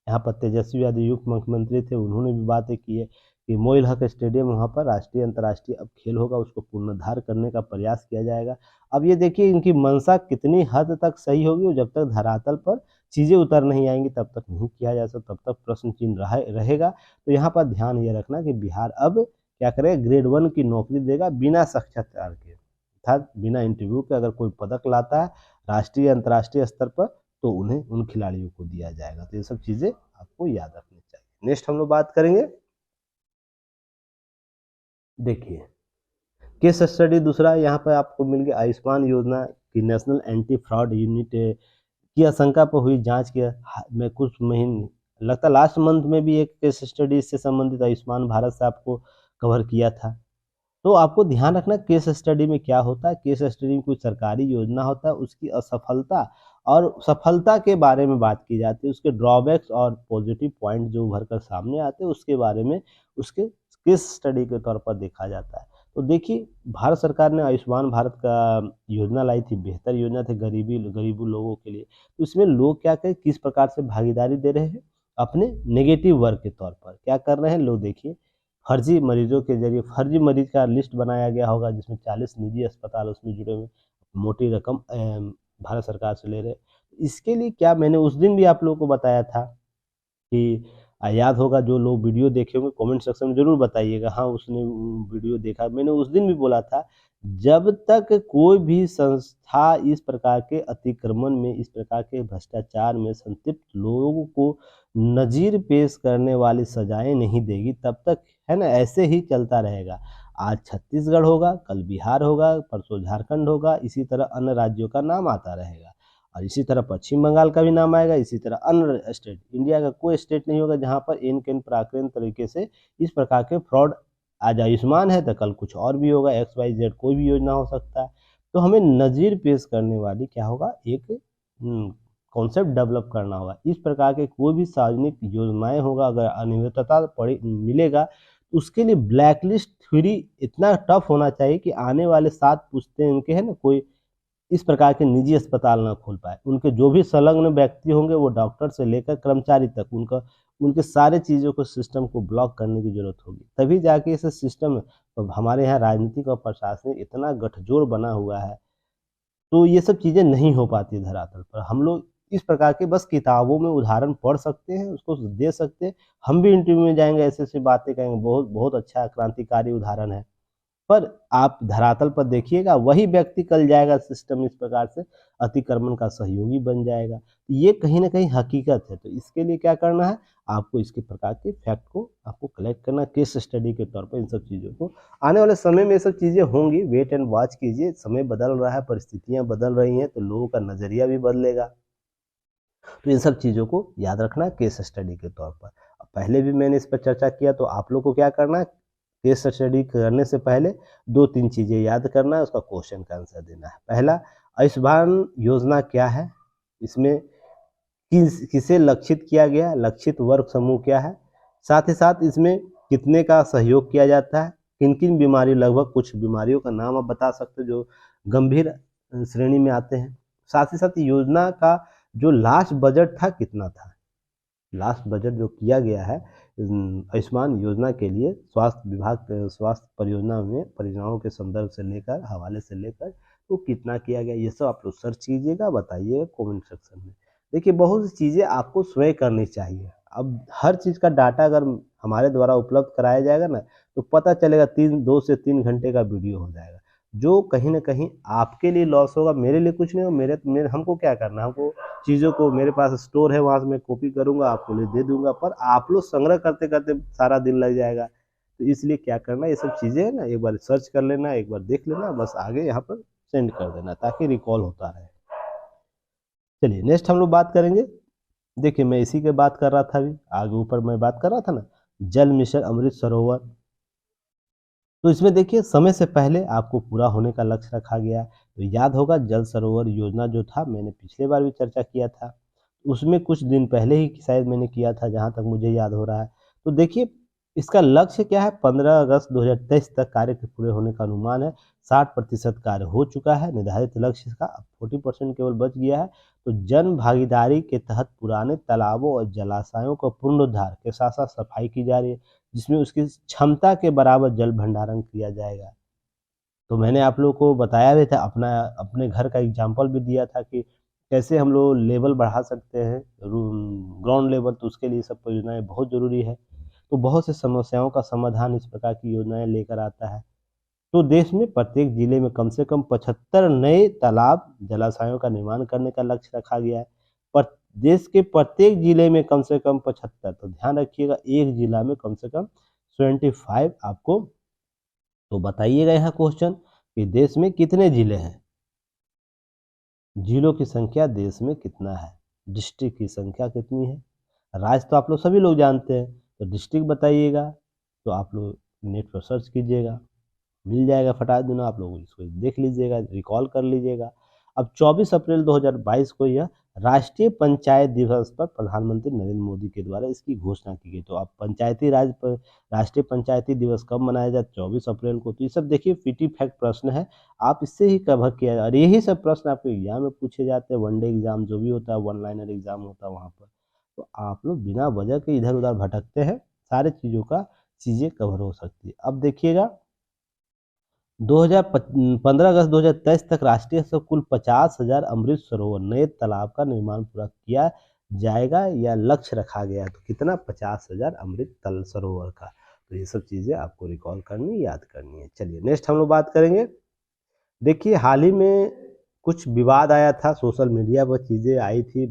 यहाँ पर तेजस्वी यादव उप मुख्यमंत्री थे, उन्होंने भी बातें की है कि मोइल हक स्टेडियम वहाँ पर राष्ट्रीय अंतर्राष्ट्रीय अब खेल होगा, उसको पुनरुद्धार करने का प्रयास किया जाएगा। अब ये देखिए इनकी मंशा कितनी हद तक सही होगी, और जब तक धरातल पर चीज़ें उतर नहीं आएंगी तब तक नहीं किया जा सकता, तब तक प्रश्न चिन्ह रहेगा। तो यहाँ पर ध्यान ये रखना कि बिहार अब क्या करेगा, ग्रेड 1 की नौकरी देगा बिना साक्षात्कार के, अर्थात बिना इंटरव्यू के। अगर कोई पदक लाता है राष्ट्रीय अंतर्राष्ट्रीय स्तर पर तो उन्हें उन खिलाड़ियों को दिया जाएगा। तो ये सब चीज़ें आपको याद रखनी चाहिए। नेक्स्ट हम लोग बात करेंगे, देखिए केस स्टडी दूसरा यहाँ पर आपको मिल गया, आयुष्मान योजना की नेशनल एंटी फ्रॉड यूनिट की आशंका पर हुई जांच के में कुछ महीने लगता लास्ट मंथ में भी एक केस स्टडी इससे संबंधित आयुष्मान भारत से आपको कवर किया था। तो आपको ध्यान रखना केस स्टडी में क्या होता है। केस स्टडी में कोई सरकारी योजना होता है, उसकी असफलता और सफलता के बारे में बात की जाती है, उसके ड्रॉबैक्स और पॉजिटिव पॉइंट जो उभर कर सामने आते हैं उसके बारे में उसके केस स्टडी के तौर पर देखा जाता है। तो देखिए भारत सरकार ने आयुष्मान भारत का योजना लाई थी, बेहतर योजना थी गरीबों लोगों के लिए। तो इसमें लोग क्या करें, किस प्रकार से भागीदारी दे रहे हैं, अपने नेगेटिव वर्क के तौर पर क्या कर रहे हैं लोग, देखिए फर्जी मरीजों के जरिए फर्जी मरीज का लिस्ट बनाया गया होगा जिसमें 40 निजी अस्पताल उसमें जुड़े हुए, मोटी रकम भारत सरकार से ले रहे। इसके लिए क्या मैंने उस दिन भी आप लोगों को बताया था कि याद होगा, जो लोग वीडियो देखे होंगे कमेंट सेक्शन में ज़रूर बताइएगा, हाँ उसने वीडियो देखा। मैंने उस दिन भी बोला था जब तक कोई भी संस्था इस प्रकार के अतिक्रमण में, इस प्रकार के भ्रष्टाचार में संतृप्त लोगों को नज़ीर पेश करने वाली सजाएं नहीं देगी तब तक, है ना, ऐसे ही चलता रहेगा। आज छत्तीसगढ़ होगा, कल बिहार होगा, परसों झारखंड होगा, इसी तरह अन्य राज्यों का नाम आता रहेगा, और इसी तरह पश्चिम बंगाल का भी नाम आएगा, इसी तरह अन्य स्टेट। इंडिया का कोई स्टेट नहीं होगा जहाँ पर इन के प्राकृतिक तरीके से इस प्रकार के फ्रॉड, आज आयुष्मान है तो कल कुछ और भी होगा, XYZ कोई भी योजना हो सकता है। तो हमें नज़ीर पेश करने वाली क्या होगा, एक कॉन्सेप्ट डेवलप करना होगा। इस प्रकार के कोई भी सार्वजनिक योजनाएं होगा, अगर अनियमितता पड़ी मिलेगा तो उसके लिए ब्लैक लिस्ट थ्योरी इतना टफ होना चाहिए कि आने वाले 7 पुश्ते इनके है ना, कोई इस प्रकार के निजी अस्पताल ना खोल पाए। उनके जो भी संलग्न व्यक्ति होंगे वो डॉक्टर से लेकर कर्मचारी तक, उनका उनके सारे चीज़ों को सिस्टम को ब्लॉक करने की ज़रूरत होगी, तभी जाके इस सिस्टम। तो हमारे यहाँ राजनीतिक और प्रशासनिक इतना गठजोड़ बना हुआ है, तो ये सब चीज़ें नहीं हो पाती धरातल पर। हम लोग इस प्रकार के बस किताबों में उदाहरण पढ़ सकते हैं, उसको दे सकते हैं। हम भी इंटरव्यू में जाएंगे ऐसे ऐसी बातें कहेंगे, बहुत बहुत अच्छा क्रांतिकारी उदाहरण है, पर आप धरातल पर देखिएगा वही व्यक्ति कल जाएगा सिस्टम इस प्रकार से अतिक्रमण का सहयोगी बन जाएगा। ये कहीं ना कहीं हकीकत है। तो इसके लिए क्या करना है, आपको इसके प्रकार के फैक्ट को आपको कलेक्ट करना, केस स्टडी के तौर पर इन सब चीज़ों को। आने वाले समय में ये सब चीज़ें होंगी, वेट एंड वॉच कीजिए। समय बदल रहा है, परिस्थितियाँ बदल रही हैं, तो लोगों का नज़रिया भी बदलेगा। तो इन सब चीज़ों को याद रखना केस स्टडी के तौर पर। पहले भी मैंने इस पर चर्चा किया, तो आप लोग को क्या करना है, केस स्टडी करने से पहले 2-3 चीज़ें याद करना है, उसका क्वेश्चन का आंसर देना है। पहला, आयुष्मान योजना क्या है, इसमें किसे लक्षित किया गया, लक्षित वर्ग समूह क्या है, साथ ही साथ इसमें कितने का सहयोग किया जाता है, किन किन बीमारी, लगभग कुछ बीमारियों का नाम आप बता सकते हो जो गंभीर श्रेणी में आते हैं। साथ ही साथ योजना का जो लास्ट बजट था कितना था, लास्ट बजट जो किया गया है आयुष्मान योजना के लिए स्वास्थ्य विभाग स्वास्थ्य परियोजना में परियोजनाओं के संदर्भ से लेकर हवाले से लेकर तो कितना किया गया, ये सब आप लोग सर्च कीजिएगा, बताइएगा कमेंट सेक्शन में। देखिए बहुत सी चीज़ें आपको स्वयं करनी चाहिए। अब हर चीज़ का डाटा अगर हमारे द्वारा उपलब्ध कराया जाएगा ना तो पता चलेगा 2 से 3 घंटे का वीडियो हो जाएगा, जो कहीं ना कहीं आपके लिए लॉस होगा, मेरे लिए कुछ नहीं हो, मेरे हमको क्या करना है, हमको चीज़ों को मेरे पास स्टोर है वहाँ से मैं कॉपी करूँगा आपको ले दे दूँगा, पर आप लोग संग्रह करते करते सारा दिन लग जाएगा। तो इसलिए क्या करना, ये सब चीज़ें है ना एक बार सर्च कर लेना, एक बार देख लेना, बस आगे यहाँ पर सेंड कर देना ताकि रिकॉल होता रहे। चलिए नेक्स्ट हम लोग बात करेंगे। देखिए मैं इसी के बात कर रहा था, अभी आगे ऊपर मैं बात कर रहा था ना, जल मिशन अमृत सरोवर। तो इसमें देखिए समय से पहले आपको पूरा होने का लक्ष्य रखा गया है। तो याद होगा जल सरोवर योजना जो था, मैंने पिछले बार भी चर्चा किया था, उसमें कुछ दिन पहले ही शायद मैंने किया था जहाँ तक मुझे याद हो रहा है। तो देखिए इसका लक्ष्य क्या है, 15 अगस्त 2023 तक कार्य के पूरे होने का अनुमान है। 60% कार्य हो चुका है, निर्धारित लक्ष्य का अब 40% केवल बच गया है। तो जन भागीदारी के तहत पुराने तालाबों और जलाशयों का पुनरुद्धार के साथ साथ सफाई की जा रही है, जिसमें उसकी क्षमता के बराबर जल भंडारण किया जाएगा। तो मैंने आप लोगों को बताया भी था, अपने घर का एग्जाम्पल भी दिया था कि कैसे हम लोग लेवल बढ़ा सकते हैं, ग्राउंड लेवल, तो उसके लिए सब परियोजनाएं बहुत ज़रूरी है। तो बहुत से समस्याओं का समाधान इस प्रकार की योजनाएं लेकर आता है। तो देश में प्रत्येक जिले में कम से कम 75 नए तालाब जलाशयों का निर्माण करने का लक्ष्य रखा गया है। पर देश के प्रत्येक जिले में कम से कम 75, तो ध्यान रखिएगा एक जिला में कम से कम 25 आपको। तो बताइएगा यहाँ क्वेश्चन कि देश में कितने जिले हैं, जिलों की संख्या देश में कितना है, डिस्ट्रिक्ट की संख्या कितनी है, राज्य तो आप लोग सभी लोग जानते हैं, तो डिस्ट्रिक्ट बताइएगा। तो आप लोग नेट पर सर्च कीजिएगा, मिल जाएगा फटाक देना, आप लोग इसको देख लीजिएगा, रिकॉल कर लीजिएगा। अब 24 अप्रैल 2022 को यह राष्ट्रीय पंचायत दिवस पर प्रधानमंत्री नरेंद्र मोदी के द्वारा इसकी घोषणा की गई। तो अब पंचायती राज पर राष्ट्रीय पंचायती दिवस कब मनाया जाए, 24 अप्रैल को। तो ये सब देखिए पीटी फैक्ट प्रश्न है, आप इससे ही कवर किया जाए, और यही सब प्रश्न आपके एग्जाम में पूछे जाते हैं, वनडे एग्जाम जो भी होता है, वन लाइनर एग्जाम होता है वहाँ पर। तो आप लोग बिना वजह के इधर उधर भटकते हैं, सारे चीज़ों का चीज़ें कवर हो सकती है। अब देखिएगा 15 अगस्त 2023 तक राष्ट्रीय स्तर कुल 50,000 अमृत सरोवर नए तालाब का निर्माण पूरा किया जाएगा या लक्ष्य रखा गया है। तो कितना, 50,000 अमृत तल सरोवर का। तो ये सब चीज़ें आपको रिकॉल करनी, याद करनी है। चलिए नेक्स्ट हम लोग बात करेंगे। देखिए हाल ही में कुछ विवाद आया था, सोशल मीडिया पर चीज़ें आई थी,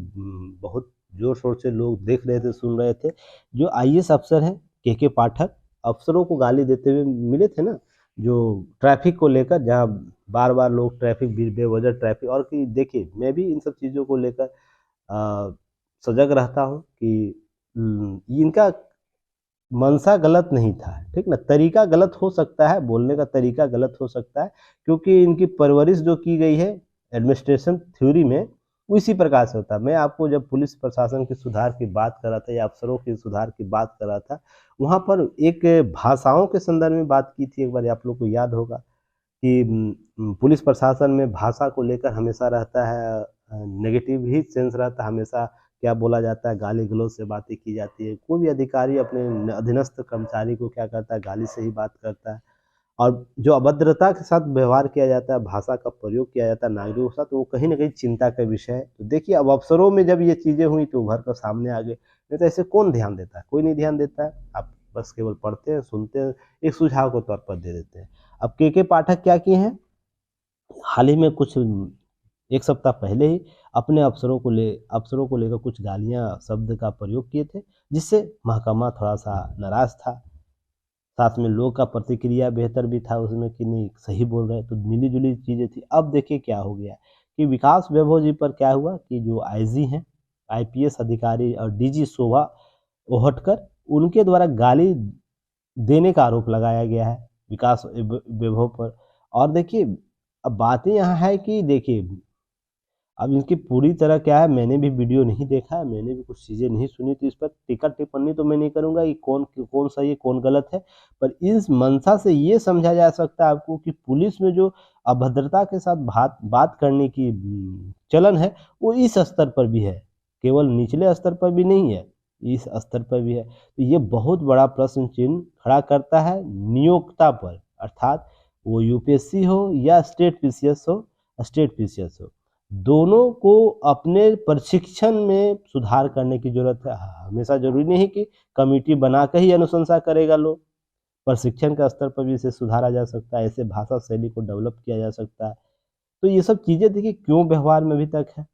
बहुत जोर शोर से लोग देख रहे थे, सुन रहे थे। जो आईएएस अफसर हैं के पाठक, अफसरों को गाली देते हुए मिले थे ना, जो ट्रैफिक को लेकर, जहाँ बार बार लोग ट्रैफिक बेवजह ट्रैफिक, और कि देखिए मैं भी इन सब चीज़ों को लेकर सजग रहता हूँ कि इनका मंशा गलत नहीं था, ठीक ना, तरीका गलत हो सकता है, बोलने का तरीका गलत हो सकता है, क्योंकि इनकी परवरिश जो की गई है एडमिनिस्ट्रेशन थ्योरी में, उसी प्रकार से होता है। मैं आपको जब पुलिस प्रशासन के सुधार की बात कर रहा था या अफसरों के सुधार की बात कर रहा था, वहाँ पर एक भाषाओं के संदर्भ में बात की थी, एक बार आप लोग को याद होगा कि पुलिस प्रशासन में भाषा को लेकर हमेशा रहता है, नेगेटिव ही सेंस रहता है हमेशा। क्या बोला जाता है, गाली गलौज से बातें की जाती है, कोई भी अधिकारी अपने अधीनस्थ कर्मचारी को क्या करता है, गाली से ही बात करता है। और जो अभद्रता के साथ व्यवहार किया जाता है, भाषा का प्रयोग किया जाता है नागरिकों के साथ, वो कहीं ना कहीं चिंता का विषय है। तो देखिए अब अफसरों में जब ये चीज़ें हुई तो उभर कर सामने आ गए, नहीं तो ऐसे कौन ध्यान देता है, कोई नहीं ध्यान देता है। आप बस केवल पढ़ते हैं, सुनते हैं, एक सुझाव के तौर पर दे देते हैं। अब के पाठक क्या किए हैं, हाल ही में कुछ एक सप्ताह पहले ही अपने अफसरों को लेकर कुछ गालियाँ शब्द का प्रयोग किए थे, जिससे महकमा थोड़ा सा नाराज था। साथ में लोग का प्रतिक्रिया बेहतर भी था उसमें कि नहीं सही बोल रहे हैं, तो मिली जुली चीज़ें थी। अब देखिए क्या हो गया कि विकास वैभव जी पर क्या हुआ कि जो आईजी हैं, आईपीएस अधिकारी और डीजी शोभा ओहटकर, उनके द्वारा गाली देने का आरोप लगाया गया है विकास वैभव पर। और देखिए अब बातें यहाँ है कि देखिए अब इनकी पूरी तरह क्या है, मैंने भी वीडियो नहीं देखा है, मैंने भी कुछ चीज़ें नहीं सुनी, तो इस पर टीका टिप्पणी तो मैं नहीं करूँगा कि कौन सही है कौन गलत है। पर इस मंशा से ये समझा जा सकता है आपको कि पुलिस में जो अभद्रता के साथ बात करने की चलन है, वो इस स्तर पर भी है, केवल निचले स्तर पर भी नहीं है, इस स्तर पर भी है। तो ये बहुत बड़ा प्रश्न चिन्ह खड़ा करता है नियोक्ता पर, अर्थात वो यूपीएससी हो या स्टेट पीसीएस हो, दोनों को अपने प्रशिक्षण में सुधार करने की जरूरत है। हमेशा जरूरी नहीं कि कमेटी बना के ही अनुशंसा करेगा लोग, प्रशिक्षण के स्तर पर भी इसे सुधारा जा सकता है, ऐसे भाषा शैली को डेवलप किया जा सकता है। तो ये सब चीज़ें देखिए क्यों व्यवहार में अभी तक है,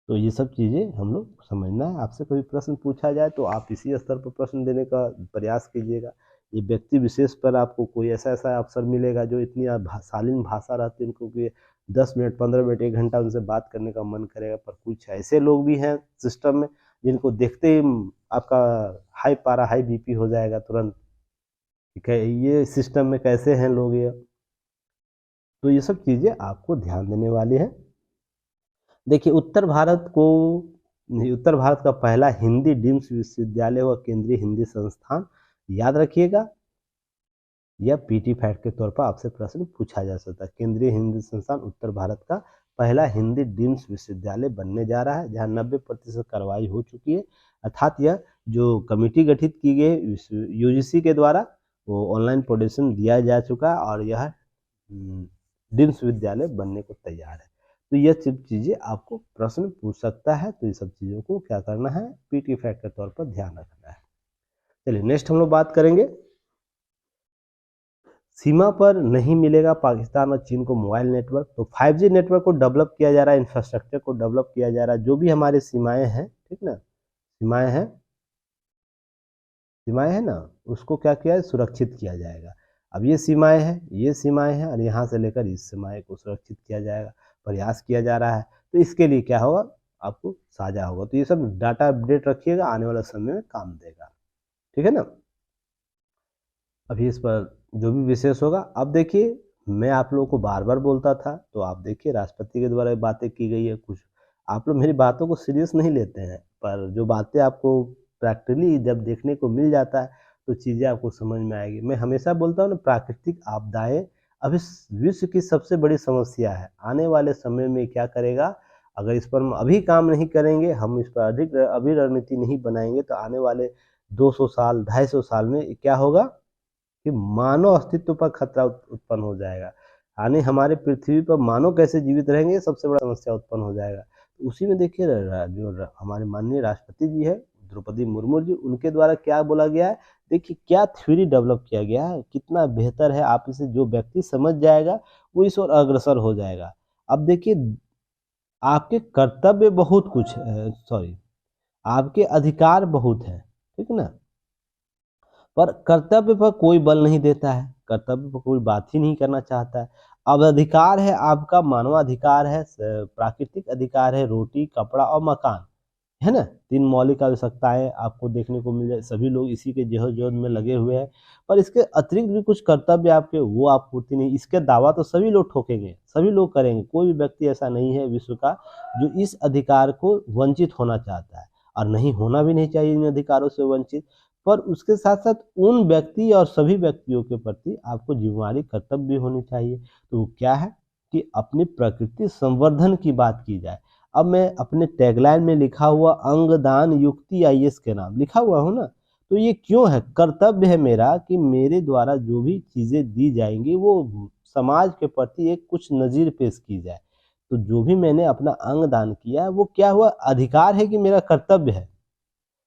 तो ये सब चीज़ें हम लोग समझना है। आपसे कोई प्रश्न पूछा जाए तो आप इसी स्तर पर प्रश्न देने का प्रयास कीजिएगा। ये व्यक्ति विशेष पर आपको कोई ऐसा अवसर मिलेगा जो इतनी शालीन भाषा रहती है उनको कि 10 मिनट 15 मिनट 1 घंटा उनसे बात करने का मन करेगा। पर कुछ ऐसे लोग भी हैं सिस्टम में जिनको देखते ही आपका हाई पारा हाई बीपी हो जाएगा तुरंत, ठीक है, ये सिस्टम में कैसे हैं लोग ये। तो ये सब चीज़ें आपको ध्यान देने वाली है। देखिए उत्तर भारत का पहला हिंदी डीम्ड विश्वविद्यालय व केंद्रीय हिंदी संस्थान, याद रखिएगा, यह पीटी फैक्ट के तौर पर आपसे प्रश्न पूछा जा सकता है। केंद्रीय हिंदी संस्थान उत्तर भारत का पहला हिंदी डीम्ड विश्वविद्यालय बनने जा रहा है, जहां 90% कार्रवाई हो चुकी है, अर्थात यह जो कमेटी गठित की गई यूजीसी के द्वारा वो ऑनलाइन प्रोडक्शन दिया जा चुका है और यह डीम्ड विश्वविद्यालय बनने को तैयार है। तो यह सब चीज़ें आपको प्रश्न पूछ सकता है, तो ये सब चीज़ों को क्या करना है, पीटी फैक्ट के तौर पर ध्यान रखना है। चलिए नेक्स्ट हम लोग बात करेंगे, सीमा पर नहीं मिलेगा पाकिस्तान और चीन को मोबाइल नेटवर्क। तो 5G नेटवर्क को डेवलप किया जा रहा है, इंफ्रास्ट्रक्चर को डेवलप किया जा रहा है, जो भी हमारे सीमाएं हैं, ठीक ना, सीमाएं हैं ना, उसको क्या किया है, सुरक्षित किया जाएगा। अब ये सीमाएं हैं और यहाँ से लेकर इस सीमाएं को सुरक्षित किया जाएगा, प्रयास किया जा रहा है। तो इसके लिए क्या होगा, आपको साझा होगा। तो ये सब डाटा अपडेट रखिएगा, आने वाले समय में काम देगा, ठीक है ना। अभी इस पर जो भी विशेष होगा, अब देखिए मैं आप लोगों को बार बार बोलता था, तो आप देखिए राष्ट्रपति के द्वारा बातें की गई है, कुछ आप लोग मेरी बातों को सीरियस नहीं लेते हैं, पर जो बातें आपको प्रैक्टिकली जब देखने को मिल जाता है तो चीज़ें आपको समझ में आएगी। मैं हमेशा बोलता हूँ ना, प्राकृतिक आपदाएं अभी विश्व की सबसे बड़ी समस्या है। आने वाले समय में क्या करेगा, अगर इस पर हम अभी काम नहीं करेंगे, हम इस पर अधिक अभी रणनीति नहीं बनाएंगे, तो आने वाले 200 साल 250 साल में क्या होगा कि मानव अस्तित्व पर खतरा उत्पन्न हो जाएगा। यानी हमारे पृथ्वी पर मानव कैसे जीवित रहेंगे, सबसे बड़ा समस्या उत्पन्न हो जाएगा। तो उसी में देखिए जो हमारे माननीय राष्ट्रपति जी है द्रौपदी मुर्मू जी, उनके द्वारा क्या बोला गया है, देखिए क्या थ्योरी डेवलप किया गया है, कितना बेहतर है। आप इसे जो व्यक्ति समझ जाएगा वो इस ओर अग्रसर हो जाएगा। अब देखिए आपके कर्तव्य बहुत कुछ है, सॉरी, आपके अधिकार बहुत है, ठीक ना, पर कर्तव्य पर कोई बल नहीं देता है, कर्तव्य पर कोई बात ही नहीं करना चाहता है। अब अधिकार है आपका, मानवाधिकार है, प्राकृतिक अधिकार है, रोटी कपड़ा और मकान, है ना, 3 मौलिक आवश्यकताएं आपको देखने को मिल जाए, सभी लोग इसी के जहद में लगे हुए हैं। पर इसके अतिरिक्त भी कुछ कर्तव्य आपके, वो आप पूर्ति नहीं, इसके दावा तो सभी लोग ठोकेंगे, सभी लोग करेंगे, कोई भी व्यक्ति ऐसा नहीं है विश्व का जो इस अधिकार को वंचित होना चाहता है, और नहीं होना भी नहीं चाहिए इन अधिकारों से वंचित। पर उसके साथ साथ उन व्यक्ति और सभी व्यक्तियों के प्रति आपको जिम्मेदारी कर्तव्य भी होनी चाहिए। तो वो क्या है कि अपनी प्रकृति संवर्धन की बात की जाए। अब मैं अपने टैगलाइन में लिखा हुआ अंगदान युक्ति आईएएस के नाम लिखा हुआ हूँ ना, तो ये क्यों है, कर्तव्य है मेरा कि मेरे द्वारा जो भी चीज़ें दी जाएंगी वो समाज के प्रति एक कुछ नज़ीर पेश की जाए। तो जो भी मैंने अपना अंगदान किया है वो क्या हुआ, अधिकार है कि मेरा कर्तव्य है,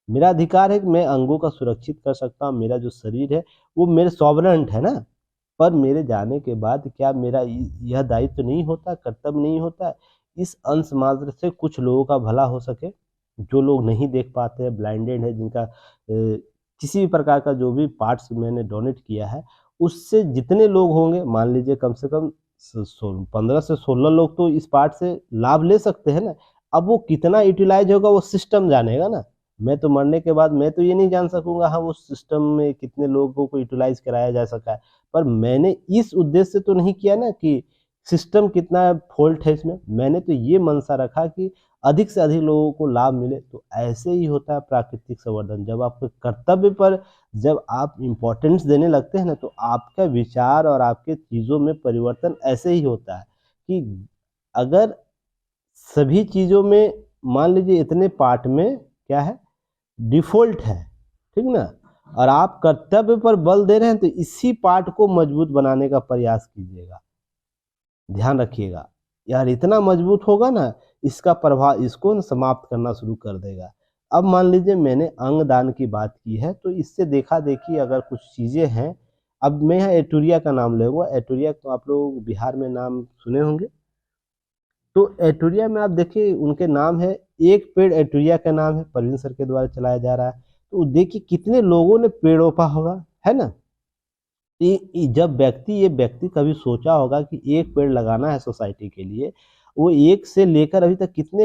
मेरा अधिकार है कि मैं अंगों का सुरक्षित कर सकता हूँ, मेरा जो शरीर है वो मेरे सॉवरेंट है ना। पर मेरे जाने के बाद क्या मेरा यह दायित्व नहीं होता, कर्तव्य नहीं होता, इस अंश मात्र से कुछ लोगों का भला हो सके, जो लोग नहीं देख पाते हैं, ब्लाइंडेड है, जिनका किसी भी प्रकार का जो भी पार्ट्स मैंने डोनेट किया है, उससे जितने लोग होंगे, मान लीजिए कम से कम 15 से 16 लोग तो इस पार्ट से लाभ ले सकते हैं ना। अब वो कितना यूटिलाइज होगा वो सिस्टम जानेगा ना, मैं तो मरने के बाद मैं तो ये नहीं जान सकूंगा हाँ वो सिस्टम में कितने लोगों को यूटिलाइज कराया जा सका है। पर मैंने इस उद्देश्य से तो नहीं किया ना कि सिस्टम कितना फॉल्ट है इसमें। मैंने तो ये मनसा रखा कि अधिक से अधिक लोगों को लाभ मिले। तो ऐसे ही होता है प्राकृतिक संवर्धन। जब आपके कर्तव्य पर जब आप इम्पोर्टेंस देने लगते हैं ना, तो आपका विचार और आपके चीज़ों में परिवर्तन ऐसे ही होता है कि अगर सभी चीज़ों में मान लीजिए इतने पार्ट में क्या है, डिफ़ॉल्ट है, ठीक ना, और आप कर्तव्य पर बल दे रहे हैं, तो इसी पार्ट को मजबूत बनाने का प्रयास कीजिएगा। ध्यान रखिएगा यार, इतना मजबूत होगा ना, इसका प्रभाव इसको न समाप्त करना शुरू कर देगा। अब मान लीजिए मैंने अंगदान की बात की है, तो इससे देखा देखी अगर कुछ चीज़ें हैं। अब मैं यहाँ एटुरिया का नाम लूँगा। एटुरिया तो आप लोग बिहार में नाम सुने होंगे। तो एटुरिया में आप देखिए उनके नाम है, एक पेड़ एटुरिया का नाम है, परवीन सर के द्वारा चलाया जा रहा है। तो देखिए कितने लोगों ने पेड़ रोपा होगा, है ना। जब ये व्यक्ति कभी सोचा होगा कि एक पेड़ लगाना है सोसाइटी के लिए, वो एक से लेकर अभी तक कितने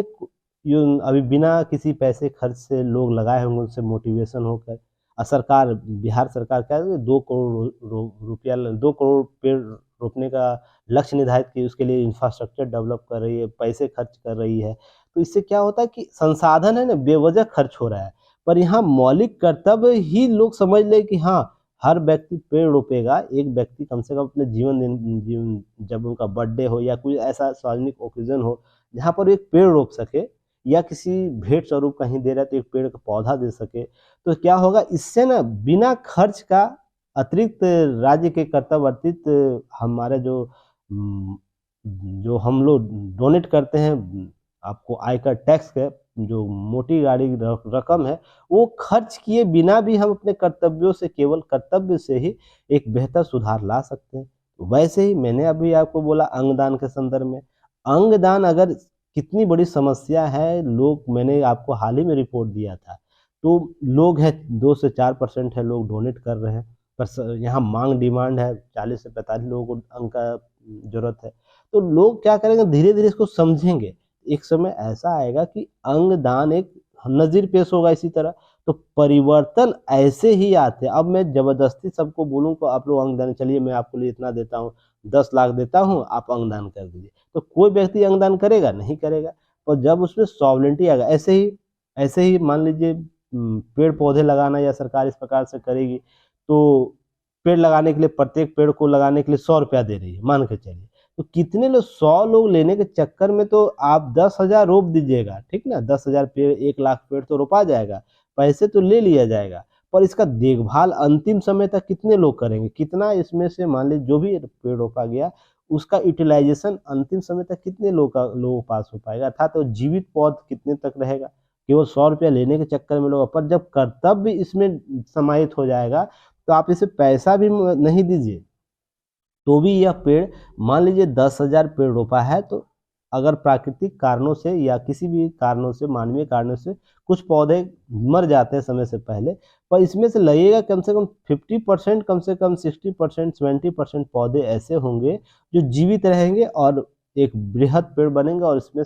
अभी बिना किसी पैसे खर्च से लोग लगाए होंगे, उनसे मोटिवेशन होकर। सरकार, बिहार सरकार क्या है, 2 करोड़ पेड़ रोपने का लक्ष्य निर्धारित की, उसके लिए इंफ्रास्ट्रक्चर डेवलप कर रही है, पैसे खर्च कर रही है। तो इससे क्या होता है कि संसाधन है ना बेवजह खर्च हो रहा है, पर यहाँ मौलिक कर्तव्य ही लोग समझ ले कि हाँ, हर व्यक्ति पेड़ रोपेगा। एक व्यक्ति कम से कम अपने जीवन जब उनका बर्थडे हो या कोई ऐसा सार्वजनिक ओकेजन हो जहाँ पर एक पेड़ रोप सके, या किसी भेंट स्वरूप कहीं दे रहा है तो एक पेड़ का पौधा दे सके, तो क्या होगा इससे ना बिना खर्च का अतिरिक्त राज्य के कर्तव्य अतिरिक्त हमारे जो हम लोग डोनेट करते हैं आपको आयकर टैक्स के, जो मोटी गाड़ी रकम है, वो खर्च किए बिना भी हम अपने कर्तव्यों से, केवल कर्तव्य से ही एक बेहतर सुधार ला सकते हैं। वैसे ही मैंने अभी आपको बोला अंगदान के संदर्भ में, अंगदान अगर कितनी बड़ी समस्या है, लोग, मैंने आपको हाल ही में रिपोर्ट दिया था, तो लोग हैं 2 से 4% है लोग डोनेट कर रहे हैं, पर यहाँ मांग डिमांड है 40 से 45 लोगों को अंग का जरूरत है। तो लोग क्या करेंगे, धीरे धीरे इसको समझेंगे। एक समय ऐसा आएगा कि अंगदान एक नज़ीर पेश होगा इसी तरह। तो परिवर्तन ऐसे ही आते हैं। अब मैं ज़बरदस्ती सबको बोलूँ तो आप लोग अंगदान, चलिए मैं आपके लिए इतना देता हूँ, 10 लाख देता हूँ, आप अंगदान कर दीजिए, तो कोई व्यक्ति अंगदान करेगा? नहीं करेगा। और जब उसमें सॉवरेंटी आएगा, ऐसे ही मान लीजिए पेड़ पौधे लगाना या सरकार इस प्रकार से करेगी, तो पेड़ लगाने के लिए, प्रत्येक पेड़ को लगाने के लिए 100 रुपया दे रही है, मान के चलिए। तो कितने लोग, 100 लोग लेने के चक्कर में तो आप 10,000 रोप दीजिएगा, ठीक ना, 10,000 पेड़, 1 लाख पेड़ तो रोपा जाएगा, पैसे तो ले लिया जाएगा, पर इसका देखभाल अंतिम समय तक कितने लोग करेंगे? कितना इसमें से मान लीजिए जो भी पेड़ रोपा गया, उसका यूटिलाइजेशन अंतिम समय तक कितने लोगों के पास हो पाएगा, अर्थात तो जीवित पौध कितने तक रहेगा? केवल 100 रुपया लेने के चक्कर में लोग, पर जब कर्तव्य इसमें समाहित हो जाएगा, तो आप इसे पैसा भी नहीं दीजिए तो भी यह पेड़, मान लीजिए 10,000 पेड़ रोपा है, तो अगर प्राकृतिक कारणों से या किसी भी कारणों से, मानवीय कारणों से कुछ पौधे मर जाते हैं समय से पहले, पर इसमें से लगेगा कम से कम 50%, कम से कम 60%, 70% पौधे ऐसे होंगे जो जीवित रहेंगे और एक बृहद पेड़ बनेंगे, और इसमें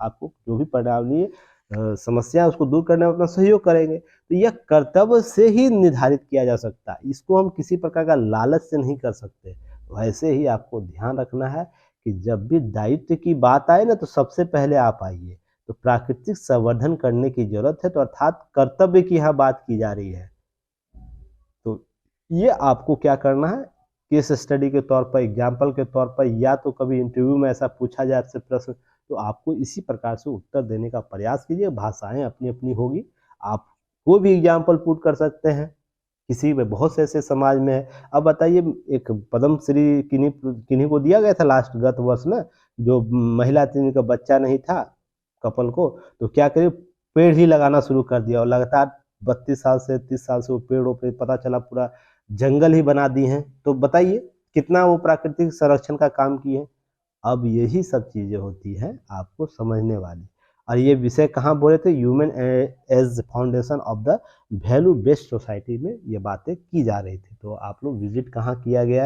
आपको जो भी पर्यावरणीय समस्या है उसको दूर करने में अपना सहयोग करेंगे। तो यह कर्तव्य से ही निर्धारित किया जा सकता है, इसको हम किसी प्रकार का लालच से नहीं कर सकते। वैसे ही आपको ध्यान रखना है कि जब भी दायित्व की बात आए ना, तो सबसे पहले आप आइए। तो प्राकृतिक संवर्धन करने की जरूरत है, तो अर्थात कर्तव्य की यहाँ बात की जा रही है। तो ये आपको क्या करना है, केस स्टडी के तौर पर, एग्जाम्पल के तौर पर, या तो कभी इंटरव्यू में ऐसा पूछा जाए आपसे प्रश्न, तो आपको इसी प्रकार से उत्तर देने का प्रयास कीजिए। भाषाएं अपनी अपनी होगी, आप कोई भी एग्जाम्पल पुट कर सकते हैं, किसी में बहुत से ऐसे समाज में है। अब बताइए, एक पद्म श्री किन्हीं किन्हीं को दिया गया था लास्ट गत वर्ष ना, जो महिला थी जिनका बच्चा नहीं था, कपल को, तो क्या करे, पेड़ ही लगाना शुरू कर दिया, और लगातार 32 साल से 30 साल से वो पेड़ों पे, पता चला पूरा जंगल ही बना दिए हैं। तो बताइए कितना वो प्राकृतिक संरक्षण का काम किए हैं। अब यही सब चीज़ें होती हैं आपको समझने वाली। और ये विषय कहाँ बोले थे, human as foundation of the value based society में ये बातें की जा रही थी। तो आप लोग विजिट कहाँ किया गया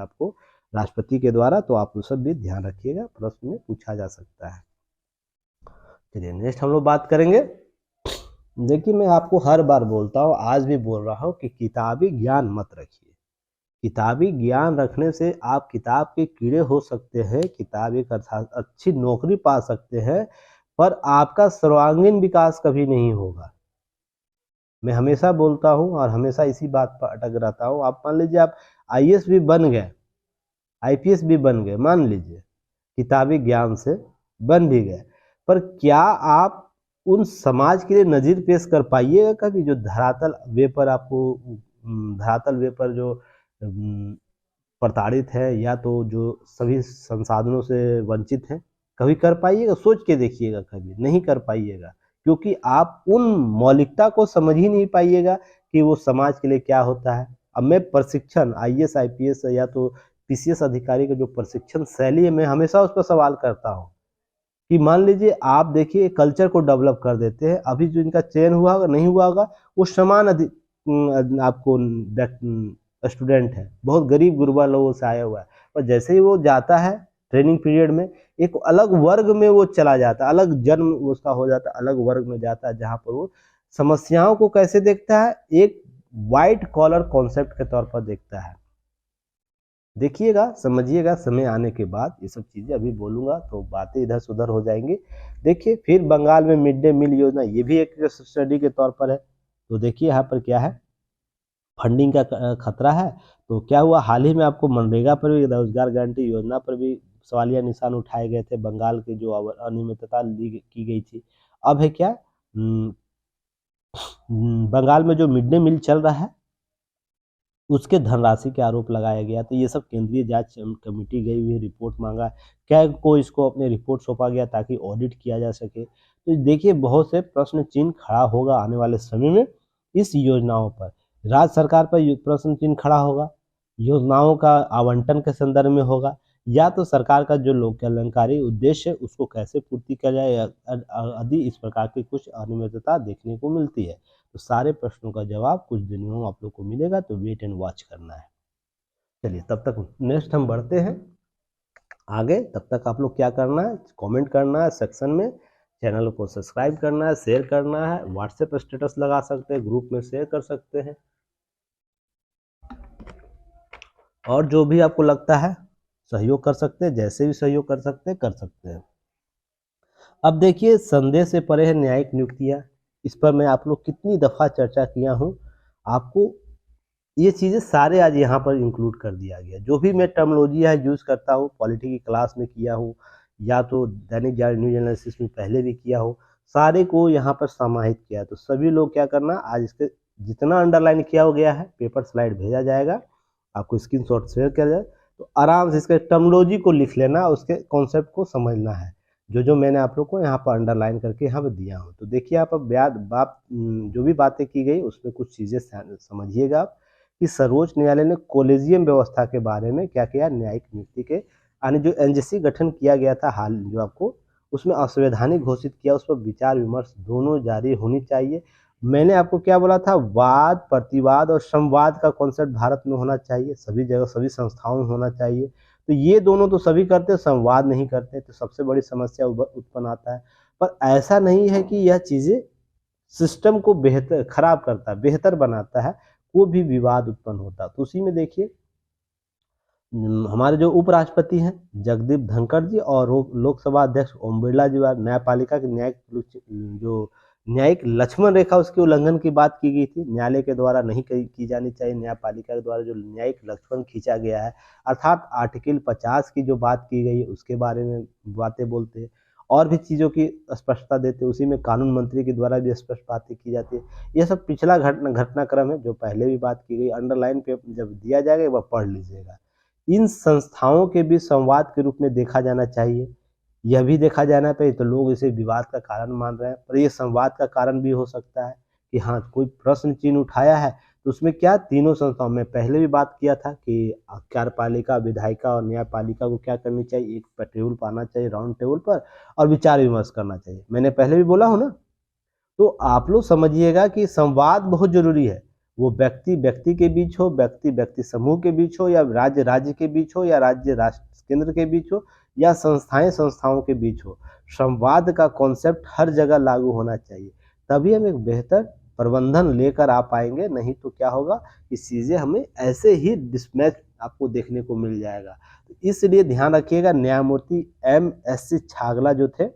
आपको राष्ट्रपति के द्वारा, तो आप उस सब भी ध्यान रखिएगा, प्रश्न में पूछा जा सकता है। चलिए नेक्स्ट हम लोग बात करेंगे। देखिए मैं आपको हर बार बोलता हूँ, आज भी बोल रहा हूँ कि किताबी ज्ञान मत रखिए। किताबी ज्ञान रखने से आप किताब के कीड़े हो सकते हैं, किताब एक अच्छी नौकरी पा सकते हैं, पर आपका सर्वांगीण विकास कभी नहीं होगा। मैं हमेशा बोलता हूँ और हमेशा इसी बात पर अटक रहता हूँ। आप मान लीजिए आप आईएएस भी बन गए, आईपीएस भी बन गए, मान लीजिए किताबी ज्ञान से बन भी गए, पर क्या आप उन समाज के लिए नज़ीर पेश कर पाइएगा कभी, जो धरातल वे पर आपको धरातल वे पर जो प्रताड़ित है या तो जो सभी संसाधनों से वंचित हैं? कभी कर पाइएगा? सोच के देखिएगा, कभी नहीं कर पाइएगा, क्योंकि आप उन मौलिकता को समझ ही नहीं पाइएगा कि वो समाज के लिए क्या होता है। अब मैं प्रशिक्षण आईएएस आईपीएस या तो पीसीएस अधिकारी का जो प्रशिक्षण शैली है, मैं हमेशा उस पर सवाल करता हूँ कि मान लीजिए आप देखिए कल्चर को डेवलप कर देते हैं, अभी जो इनका चयन हुआ होगा नहीं हुआ होगा, वो समान आपको स्टूडेंट है, बहुत गरीब गुरबा लोगों से आया हुआ है, और जैसे ही वो जाता है ट्रेनिंग पीरियड में, एक अलग वर्ग में वो चला जाता है, अलग जन्म उसका हो जाता है, अलग वर्ग में जाता है, जहाँ पर वो समस्याओं को कैसे देखता है, एक वाइट कॉलर कॉन्सेप्ट के तौर पर देखता है। देखिएगा, समझिएगा, समय आने के बाद ये सब चीज़ें, अभी बोलूँगा तो बातें इधर से उधर हो जाएंगी। देखिए फिर बंगाल में मिड डे मील योजना, ये भी एक स्टडी के तौर पर है। तो देखिए यहाँ पर क्या है, फंडिंग का खतरा है। तो क्या हुआ, हाल ही में आपको मनरेगा पर भी, रोजगार गारंटी योजना पर भी सवालिया निशान उठाए गए थे, बंगाल की जो अनियमितता की गई थी। अब है क्या, बंगाल में जो मिड डे मील चल रहा है उसके धनराशि के आरोप लगाया गया। तो ये सब केंद्रीय जांच कमेटी गई हुई रिपोर्ट मांगा, क्या को इसको अपने रिपोर्ट सौंपा गया ताकि ऑडिट किया जा सके। तो देखिए बहुत से प्रश्न चिन्ह खड़ा होगा आने वाले समय में इस योजनाओं पर। राज्य सरकार पर प्रश्न चिन्ह खड़ा होगा, योजनाओं का आवंटन के संदर्भ में होगा, या तो सरकार का जो लोक कल्याणकारी उद्देश्य है उसको कैसे पूर्ति किया जाए, यदि इस प्रकार की कुछ अनियमितता देखने को मिलती है। तो सारे प्रश्नों का जवाब कुछ दिनों में आप लोग को मिलेगा, तो वेट एंड वॉच करना है। चलिए तब तक नेक्स्ट हम बढ़ते हैं आगे। तब तक आप लोग क्या करना है, कमेंट करना है सेक्शन में, चैनल को सब्सक्राइब करना है, शेयर करना है, व्हाट्सएप स्टेटस लगा सकते हैं, ग्रुप में शेयर कर सकते हैं, और जो भी आपको लगता है सहयोग कर सकते हैं, जैसे भी सहयोग कर सकते हैं कर सकते हैं। अब देखिए संदेश से परे है न्यायिक नियुक्तियां, इस पर मैं आप लोग कितनी दफ़ा चर्चा किया हूँ, आपको ये चीज़ें सारे आज यहाँ पर इंक्लूड कर दिया गया। जो भी मैं टर्मिनोलॉजी है यूज़ करता हूँ, पॉलिटी की क्लास में किया हूँ या तो दैनिक जागरण न्यूज एनालिसिस में पहले भी किया हूँ, सारे को यहाँ पर समाहित किया। तो सभी लोग क्या करना, आज इसके जितना अंडरलाइन किया हो गया है पेपर स्लाइड भेजा जाएगा, आपको स्क्रीनशॉट शेयर किया जाए, तो आराम से इसके टर्मिनोलॉजी को लिख लेना, उसके कॉन्सेप्ट को समझना है, जो जो मैंने आप लोग को यहाँ पर अंडरलाइन करके यहाँ पर दिया हूँ। तो देखिए यहाँ पर बात जो भी बातें की गई उसमें कुछ चीज़ें समझिएगा आप, कि सर्वोच्च न्यायालय ने कॉलेजियम व्यवस्था के बारे में क्या किया, न्यायिक नियुक्ति के यानी जो एनजेसी गठन किया गया था हाल जो आपको, उसमें असंवैधानिक घोषित किया, उस पर विचार विमर्श दोनों जारी होनी चाहिए। मैंने आपको क्या बोला था, वाद प्रतिवाद और संवाद का कॉन्सेप्ट भारत में होना चाहिए, सभी जगह सभी संस्थाओं में होना चाहिए। तो ये दोनों तो सभी करते, संवाद नहीं करते, तो सबसे बड़ी समस्या उत्पन्न आता है। पर ऐसा नहीं है कि यह चीज़ें सिस्टम को बेहतर खराब करता है, बेहतर बनाता है, वो भी विवाद उत्पन्न होता है। तो उसी में देखिए हमारे जो उपराष्ट्रपति हैं जगदीप धनखड़ जी और लोकसभा अध्यक्ष ओम बिरला जी, न्यायपालिका की न्यायिक लक्ष्मण रेखा उसके उल्लंघन की बात की गई थी, न्यायालय के द्वारा नहीं की जानी चाहिए, न्यायपालिका के द्वारा जो न्यायिक लक्ष्मण खींचा गया है, अर्थात आर्टिकल 50 की जो बात की गई है उसके बारे में बातें बोलते हैं, और भी चीज़ों की स्पष्टता देते हैं। उसी में कानून मंत्री के द्वारा भी स्पष्ट बातें की जाती है। यह सब पिछला घटनाक्रम है जो पहले भी बात की गई, अंडरलाइन पे जब दिया जाएगा वह पढ़ लीजिएगा। इन संस्थाओं के बीच संवाद के रूप में देखा जाना चाहिए, यह भी देखा जाना चाहिए। तो लोग इसे विवाद का कारण मान रहे हैं, पर यह संवाद का कारण भी हो सकता है कि हाँ कोई प्रश्न चिन्ह उठाया है, तो उसमें क्या तीनों संस्थाओं में पहले भी बात किया था कि कार्यपालिका, विधायिका और न्यायपालिका को क्या करनी चाहिए, एक टेबल पर आना चाहिए, राउंड टेबल पर, और विचार विमर्श करना चाहिए। मैंने पहले भी बोला हूँ ना। तो आप लोग समझिएगा कि संवाद बहुत जरूरी है, वो व्यक्ति व्यक्ति के बीच हो, व्यक्ति व्यक्ति समूह के बीच हो, या राज्य राज्य के बीच हो, या राज्य राष्ट्र केंद्र के बीच हो, या संस्थाएं संस्थाओं के बीच हो। संवाद का कॉन्सेप्ट हर जगह लागू होना चाहिए, तभी हम एक बेहतर प्रबंधन लेकर आ पाएंगे, नहीं तो क्या होगा कि चीज़ें हमें ऐसे ही डिसमैच आपको देखने को मिल जाएगा। तो इसलिए ध्यान रखिएगा, न्यायमूर्ति MSC छागला जो थे,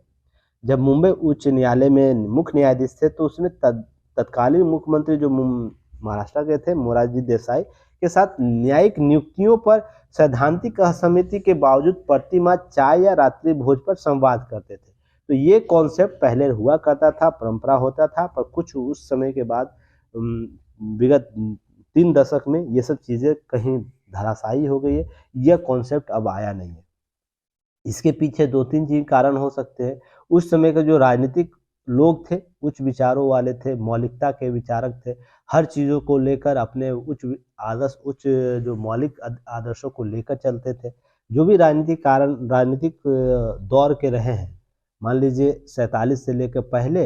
जब मुंबई उच्च न्यायालय में मुख्य न्यायाधीश थे, तो उसमें तत्कालीन मुख्यमंत्री जो महाराष्ट्र के थे, मोरारजी देसाई के साथ न्यायिक नियुक्तियों पर सैद्धांतिक असहमति के बावजूद प्रतिमाह चाय या रात्रि भोज पर संवाद करते थे। तो ये कॉन्सेप्ट पहले हुआ करता था, परंपरा होता था, पर कुछ उस समय के बाद विगत 3 दशक में ये सब चीज़ें कहीं धराशायी हो गई है, यह कॉन्सेप्ट अब आया नहीं है। इसके पीछे 2-3 चीज कारण हो सकते हैं। उस समय के जो राजनीतिक लोग थे, उच्च विचारों वाले थे, मौलिकता के विचारक थे, हर चीज़ों को लेकर अपने उच्च जो मौलिक आदर्शों को लेकर चलते थे। जो भी राजनीतिक दौर के रहे हैं, मान लीजिए 47 से लेकर पहले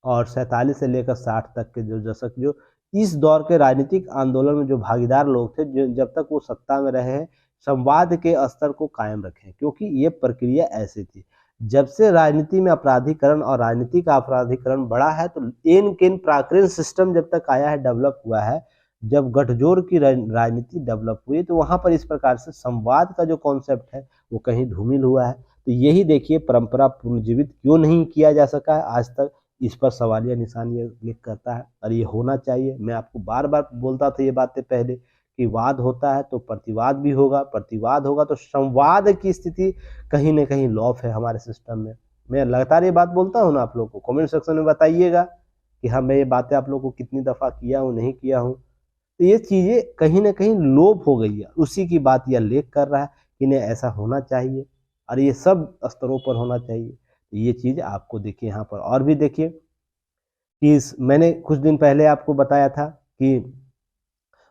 और 47 से लेकर 60 तक के जो दशक, जो इस दौर के राजनीतिक आंदोलन में जो भागीदार लोग थे, जो जब तक वो सत्ता में रहे हैं, संवाद के स्तर को कायम रखें, क्योंकि ये प्रक्रिया ऐसी थी। जब से राजनीति में अपराधीकरण और राजनीतिक अपराधीकरण बढ़ा है, तो एन प्राकृतिक सिस्टम जब तक आया है, डेवलप हुआ है, जब गठजोड़ की राजनीति डेवलप हुई, तो वहाँ पर इस प्रकार से संवाद का जो कॉन्सेप्ट है वो कहीं धूमिल हुआ है। तो यही देखिए, परंपरा पुनर्जीवित क्यों नहीं किया जा सका है आज तक, इस पर सवालिया निशान ये क्लिक करता है। और ये होना चाहिए। मैं आपको बार बार बोलता था ये बातें पहले, कि वाद होता है तो प्रतिवाद भी होगा, प्रतिवाद होगा तो संवाद की स्थिति कहीं ना कहीं लॉफ है हमारे सिस्टम में। मैं लगातार ये बात बोलता हूँ ना, आप लोग को कमेंट सेक्शन में बताइएगा कि हाँ, मैं ये बातें आप लोग को कितनी दफ़ा किया हूँ, नहीं किया हूँ। तो ये चीज़ें कहीं ना कहीं लोप हो गई है, उसी की बात यह लेख कर रहा है कि नहीं, ऐसा होना चाहिए और ये सब स्तरों पर होना चाहिए। ये चीज़ आपको देखिए यहाँ पर, और भी देखिए कि मैंने कुछ दिन पहले आपको बताया था कि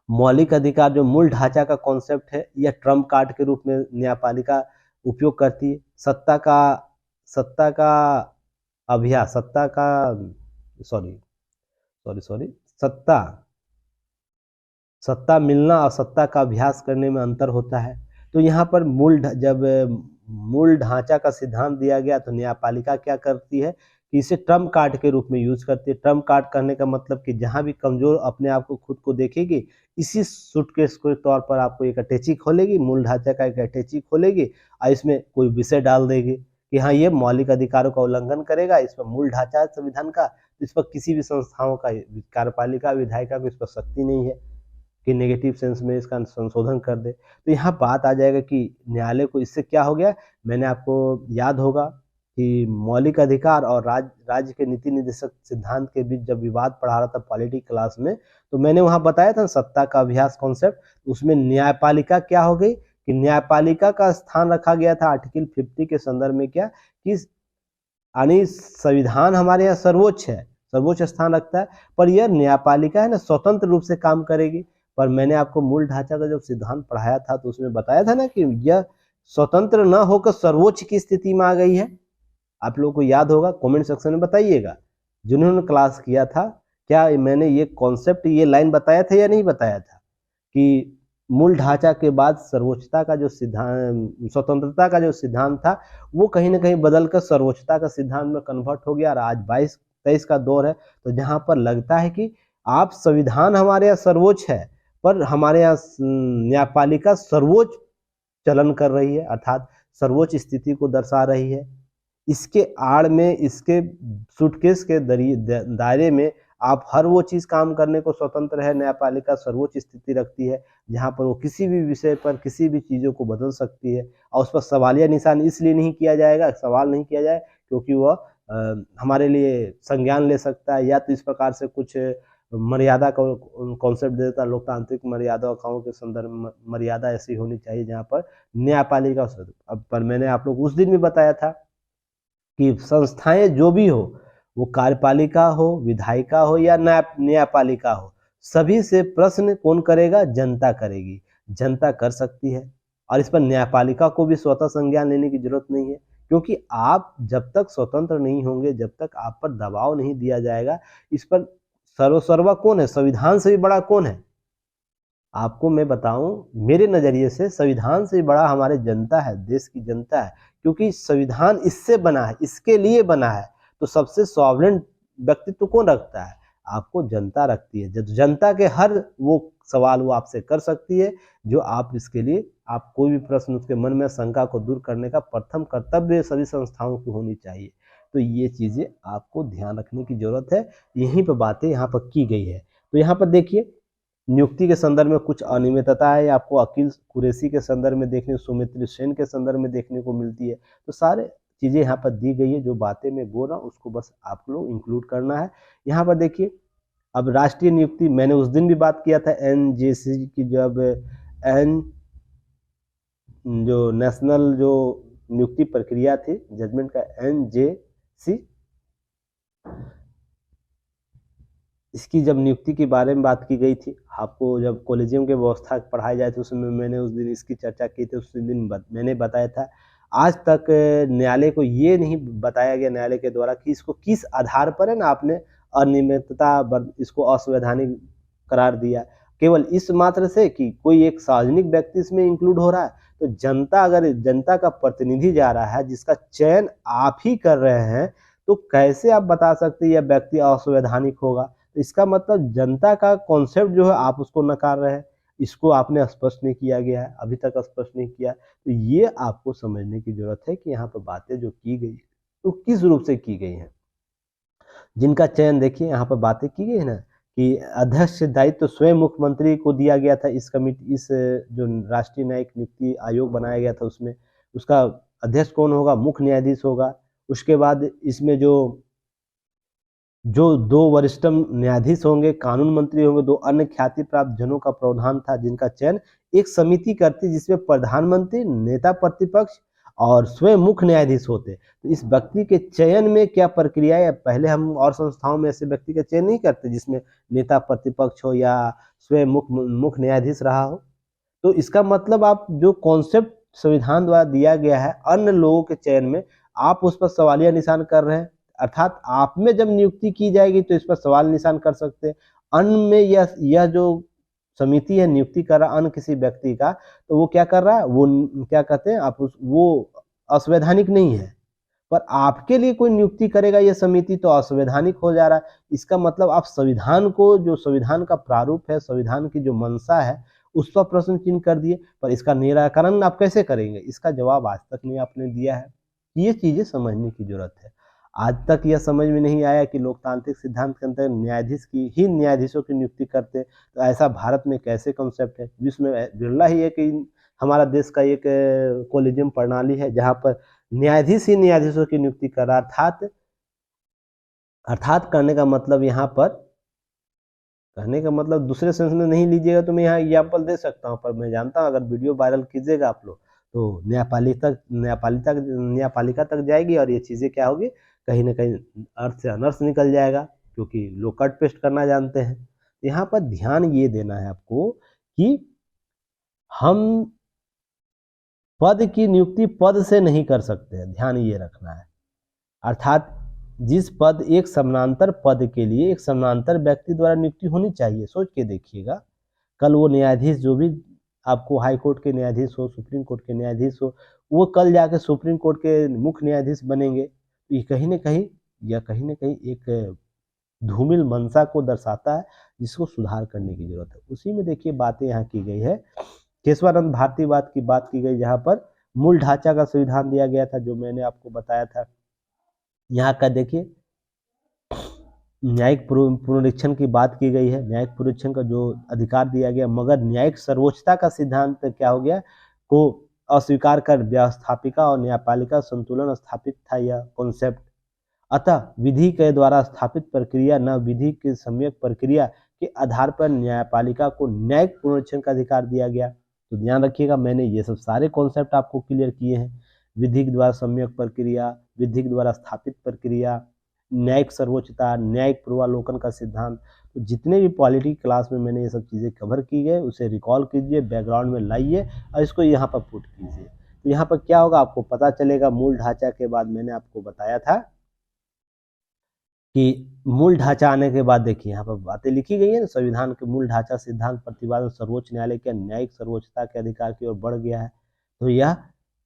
मौलिक अधिकार जो मूल ढांचा का कॉन्सेप्ट है, यह ट्रम्प कार्ड के रूप में न्यायपालिका उपयोग करती है। सत्ता का अभ्यास, सत्ता मिलना और सत्ता का अभ्यास करने में अंतर होता है। तो यहाँ पर जब मूल ढांचा का सिद्धांत दिया गया, तो न्यायपालिका क्या करती है कि इसे ट्रम्प कार्ड के रूप में यूज करती है। ट्रम्प कार्ड करने का मतलब कि जहाँ भी कमजोर अपने आप को, खुद को देखेगी, इसी सूटकेस के तौर पर आपको एक अटैची खोलेगी, मूल ढांचा का एक अटैची खोलेगी और इसमें कोई विषय डाल देगी कि हाँ, ये मौलिक अधिकारों का उल्लंघन करेगा, इस पर मूल ढांचा है संविधान का, इस पर किसी भी संस्थाओं का, कार्यपालिका विधायिका को इस पर शक्ति नहीं है कि नेगेटिव सेंस में इसका संशोधन कर दे। तो यहाँ बात आ जाएगा कि न्यायालय को इससे क्या हो गया। मैंने आपको याद होगा कि मौलिक अधिकार और राज्य के नीति निर्देशक सिद्धांत के बीच जब विवाद पढ़ा रहा था पॉलिटिक्स क्लास में, तो मैंने वहाँ बताया था सत्ता का अभ्यास कॉन्सेप्ट। उसमें न्यायपालिका क्या हो गई कि न्यायपालिका का स्थान रखा गया था आर्टिकल 50 के संदर्भ में, क्या कि यानी संविधान हमारे यहाँ सर्वोच्च है, सर्वोच्च स्थान रखता है, पर यह न्यायपालिका है ना, स्वतंत्र रूप से काम करेगी। पर मैंने आपको मूल ढांचा का जब सिद्धांत पढ़ाया था, तो उसमें बताया था ना कि यह स्वतंत्र न होकर सर्वोच्च की स्थिति में आ गई है। आप लोगों को याद होगा, कमेंट सेक्शन में बताइएगा जिन्होंने क्लास किया था, क्या मैंने ये कॉन्सेप्ट, ये लाइन बताया था या नहीं बताया था कि मूल ढांचा के बाद सर्वोच्चता का जो सिद्धांत, स्वतंत्रता का जो सिद्धांत था, वो कहीं ना कहीं बदलकर सर्वोच्चता का सिद्धांत में कन्वर्ट हो गया। और आज 22-23 का दौर है, तो जहां पर लगता है कि आप संविधान हमारे यहाँ सर्वोच्च है, पर हमारे यहाँ न्यायपालिका सर्वोच्च चलन कर रही है, अर्थात सर्वोच्च स्थिति को दर्शा रही है। इसके आड़ में, इसके सूटकेस के दायरे में आप हर वो चीज़ काम करने को स्वतंत्र है। न्यायपालिका सर्वोच्च स्थिति रखती है, जहाँ पर वो किसी भी विषय पर किसी भी चीज़ों को बदल सकती है, और उस पर सवालिया निशान इसलिए नहीं किया जाएगा, सवाल नहीं किया जाए क्योंकि वह हमारे लिए संज्ञान ले सकता है, या तो इस प्रकार से कुछ मर्यादा का कॉन्सेप्ट देता है, लोकतांत्रिक मर्यादाओं के संदर्भ में मर्यादा ऐसी होनी चाहिए जहाँ पर न्यायपालिका। अब पर मैंने आप लोग उस दिन भी बताया था कि संस्थाएं जो भी हो, वो कार्यपालिका हो, विधायिका हो या न्यायपालिका हो, सभी से प्रश्न कौन करेगा? जनता करेगी। जनता कर सकती है, और इस पर न्यायपालिका को भी स्वतः संज्ञान लेने की जरूरत नहीं है, क्योंकि आप जब तक स्वतंत्र नहीं होंगे, जब तक आप पर दबाव नहीं दिया जाएगा, इस पर सर्वसर्वा कौन है? संविधान से भी बड़ा कौन है? आपको मैं बताऊं, मेरे नजरिए से संविधान से बड़ा हमारे जनता है, देश की जनता है, क्योंकि संविधान इससे बना है, इसके लिए बना है। तो सबसे सॉवरेन व्यक्तित्व कौन रखता है? आपको जनता रखती है। जनता के हर वो सवाल वो आपसे कर सकती है, जो आप इसके लिए आप कोई भी प्रश्न उसके मन में शंका को दूर करने का प्रथम कर्तव्य सभी संस्थाओं की होनी चाहिए। तो ये चीज़ें आपको ध्यान रखने की ज़रूरत है। यहीं पर बातें यहाँ पर की गई है। तो यहाँ पर देखिए, नियुक्ति के संदर्भ में कुछ अनियमितता है आपको अकील कुरैशी के संदर्भ में देखने, सौमित्री सेन के संदर्भ में देखने को मिलती है। तो सारे चीज़ें यहाँ पर दी गई है, जो बातें मैं बोल रहा हूँ उसको बस आप लोग इंक्लूड करना है। यहाँ पर देखिए, अब राष्ट्रीय नियुक्ति मैंने उस दिन भी बात किया था एनजेसी की, जब एन जो नेशनल जो नियुक्ति प्रक्रिया थी जजमेंट का एनजेसी, इसकी जब नियुक्ति के बारे में बात की गई थी, आपको जब कॉलेजियम की व्यवस्था पढ़ाई जाए तो उसमें मैंने उस दिन इसकी चर्चा की थी। उस दिन मैंने बताया था, आज तक न्यायालय को ये नहीं बताया गया न्यायालय के द्वारा कि इसको किस आधार पर है ना आपने अनियमितता इसको असंवैधानिक करार दिया। केवल इस मात्र से कि कोई एक सार्वजनिक व्यक्ति इसमें इंक्लूड हो रहा है, तो जनता, अगर जनता का प्रतिनिधि जा रहा है जिसका चयन आप ही कर रहे हैं, तो कैसे आप बता सकते हैं यह व्यक्ति असंवैधानिक होगा। इसका मतलब जनता का कॉन्सेप्ट जो है आप उसको नकार रहे हैं, इसको आपने स्पष्ट नहीं किया गया है, अभी तक स्पष्ट नहीं किया। तो ये आपको समझने की जरूरत है कि यहाँ पर बातें जो की गई तो किस रूप से की गई हैं। जिनका चयन देखिए यहाँ पर बातें की गई है ना कि अध्यक्ष दायित्व तो स्वयं मुख्यमंत्री को दिया गया था। इस कमिटी, इस जो राष्ट्रीय न्यायिक नियुक्ति आयोग बनाया गया था उसमें उसका अध्यक्ष कौन होगा, मुख्य न्यायाधीश होगा। उसके बाद इसमें जो दो वरिष्ठ न्यायाधीश होंगे, कानून मंत्री होंगे, दो अन्य ख्याति प्राप्त जनों का प्रावधान था, जिनका चयन एक समिति करती, जिसमें प्रधानमंत्री, नेता प्रतिपक्ष और स्वयं मुख्य न्यायाधीश होते। तो इस व्यक्ति के चयन में क्या प्रक्रिया है, पहले हम और संस्थाओं में ऐसे व्यक्ति का चयन नहीं करते जिसमें नेता प्रतिपक्ष हो या स्वयं मुख्य न्यायाधीश रहा हो। तो इसका मतलब आप जो कॉन्सेप्ट संविधान द्वारा दिया गया है अन्य लोगों के चयन में, आप उस पर सवालिया निशान कर रहे हैं। अर्थात आप में जब नियुक्ति की जाएगी तो इस पर सवाल निशान कर सकते हैं। अन्य में यह जो समिति है नियुक्ति कर रहा अन्य किसी व्यक्ति का, तो वो क्या कर रहा है, वो क्या कहते हैं आप वो असंवैधानिक नहीं है, पर आपके लिए कोई नियुक्ति करेगा यह समिति तो असंवैधानिक हो जा रहा है। इसका मतलब आप संविधान को, जो संविधान का प्रारूप है, संविधान की जो मंशा है, उस पर प्रश्न चिन्ह कर दिए। पर इसका निराकरण आप कैसे करेंगे, इसका जवाब आज तक नहीं आपने दिया है। ये चीजें समझने की जरूरत है। आज तक यह समझ में नहीं आया कि लोकतांत्रिक सिद्धांत के अंतर्गत न्यायाधीशों की नियुक्ति करते, तो ऐसा भारत में कैसे कॉन्सेप्ट है। विश्व में बिरला ही है कि हमारा देश का एक कॉलेजियम प्रणाली है जहाँ पर न्यायाधीश ही न्यायाधीशों की नियुक्ति कर रहा। अर्थात कहने का मतलब यहाँ पर, कहने का मतलब दूसरे सेंस में नहीं लीजिएगा तो मैं यहाँ एग्जाम्पल दे सकता हूँ, पर मैं जानता हूँ अगर वीडियो वायरल कीजिएगा आप लोग तो न्यायपालिका तक जाएगी और ये चीज़ें क्या होगी, कहीं ना कहीं अर्थ से अनर्थ निकल जाएगा, क्योंकि लोग कट पेस्ट करना जानते हैं। यहाँ पर ध्यान ये देना है आपको कि हम पद की नियुक्ति पद से नहीं कर सकते हैं, ध्यान ये रखना है। अर्थात जिस पद, एक समानांतर पद के लिए एक समानांतर व्यक्ति द्वारा नियुक्ति होनी चाहिए। सोच के देखिएगा, कल वो न्यायाधीश जो भी आपको हाई कोर्ट के न्यायाधीश हो, सुप्रीम कोर्ट के न्यायाधीश हो, वो कल जाके सुप्रीम कोर्ट के मुख्य न्यायाधीश बनेंगे। ये कहीं ना कहीं एक धूमिल मंशा को दर्शाता है, जिसको सुधार करने की जरूरत है। उसी में देखिए बातें यहाँ की गई है, केशवानंद भारतीवाद की बात की गई, जहाँ पर मूल ढांचा का संविधान दिया गया था, जो मैंने आपको बताया था। यहाँ का देखिए न्यायिक पुनरीक्षण की बात की गई है, न्यायिक पुनरीक्षण का जो अधिकार दिया गया, मगर न्यायिक सर्वोच्चता का सिद्धांत क्या हो गया, को अस्वीकार कर व्यवस्थापिका और न्यायपालिका संतुलन स्थापित था यह कॉन्सेप्ट। अतः विधि के द्वारा स्थापित प्रक्रिया न विधि के सम्यक प्रक्रिया के आधार पर न्यायपालिका को न्यायिक पुनरीक्षण का अधिकार दिया गया। तो ध्यान रखिएगा, मैंने ये सब सारे कॉन्सेप्ट आपको क्लियर किए हैं। विधि के द्वारा सम्यक प्रक्रिया, विधि के द्वारा स्थापित प्रक्रिया, न्यायिक सर्वोच्चता, न्यायिक पूर्वालोकन का सिद्धांत। तो जितने भी पॉलिटी क्लास में मैंने ये सब चीज़ें कवर की गए, उसे रिकॉल कीजिए, बैकग्राउंड में लाइए और इसको यहाँ पर पुट कीजिए। तो यहाँ पर क्या होगा आपको पता चलेगा। मूल ढांचा के बाद मैंने आपको बताया था कि मूल ढांचा आने के बाद देखिए यहाँ पर बातें लिखी गई है ना, संविधान के मूल ढांचा सिद्धांत प्रतिपादन सर्वोच्च न्यायालय के न्यायिक सर्वोच्चता के अधिकार की ओर बढ़ गया है। तो यह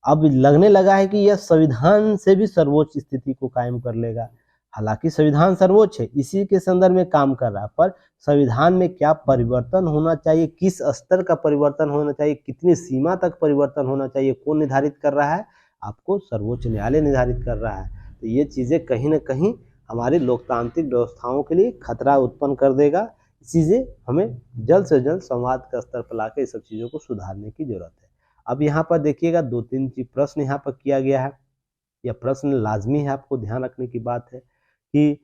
अब लगने लगा है कि यह संविधान से भी सर्वोच्च स्थिति को कायम कर लेगा। हालांकि संविधान सर्वोच्च है, इसी के संदर्भ में काम कर रहा है, पर संविधान में क्या परिवर्तन होना चाहिए, किस स्तर का परिवर्तन होना चाहिए, कितनी सीमा तक परिवर्तन होना चाहिए, कौन निर्धारित कर रहा है? आपको सर्वोच्च न्यायालय निर्धारित कर रहा है। तो ये चीज़ें कहीं ना कहीं हमारी लोकतांत्रिक व्यवस्थाओं के लिए खतरा उत्पन्न कर देगा। चीज़ें हमें जल्द से जल्द संवाद का स्तर पर लाकर इस सब चीज़ों को सुधारने की जरूरत है। अब यहाँ पर देखिएगा 2-3 प्रश्न यहाँ पर किया गया है। यह प्रश्न लाजमी है, आपको ध्यान रखने की बात है कि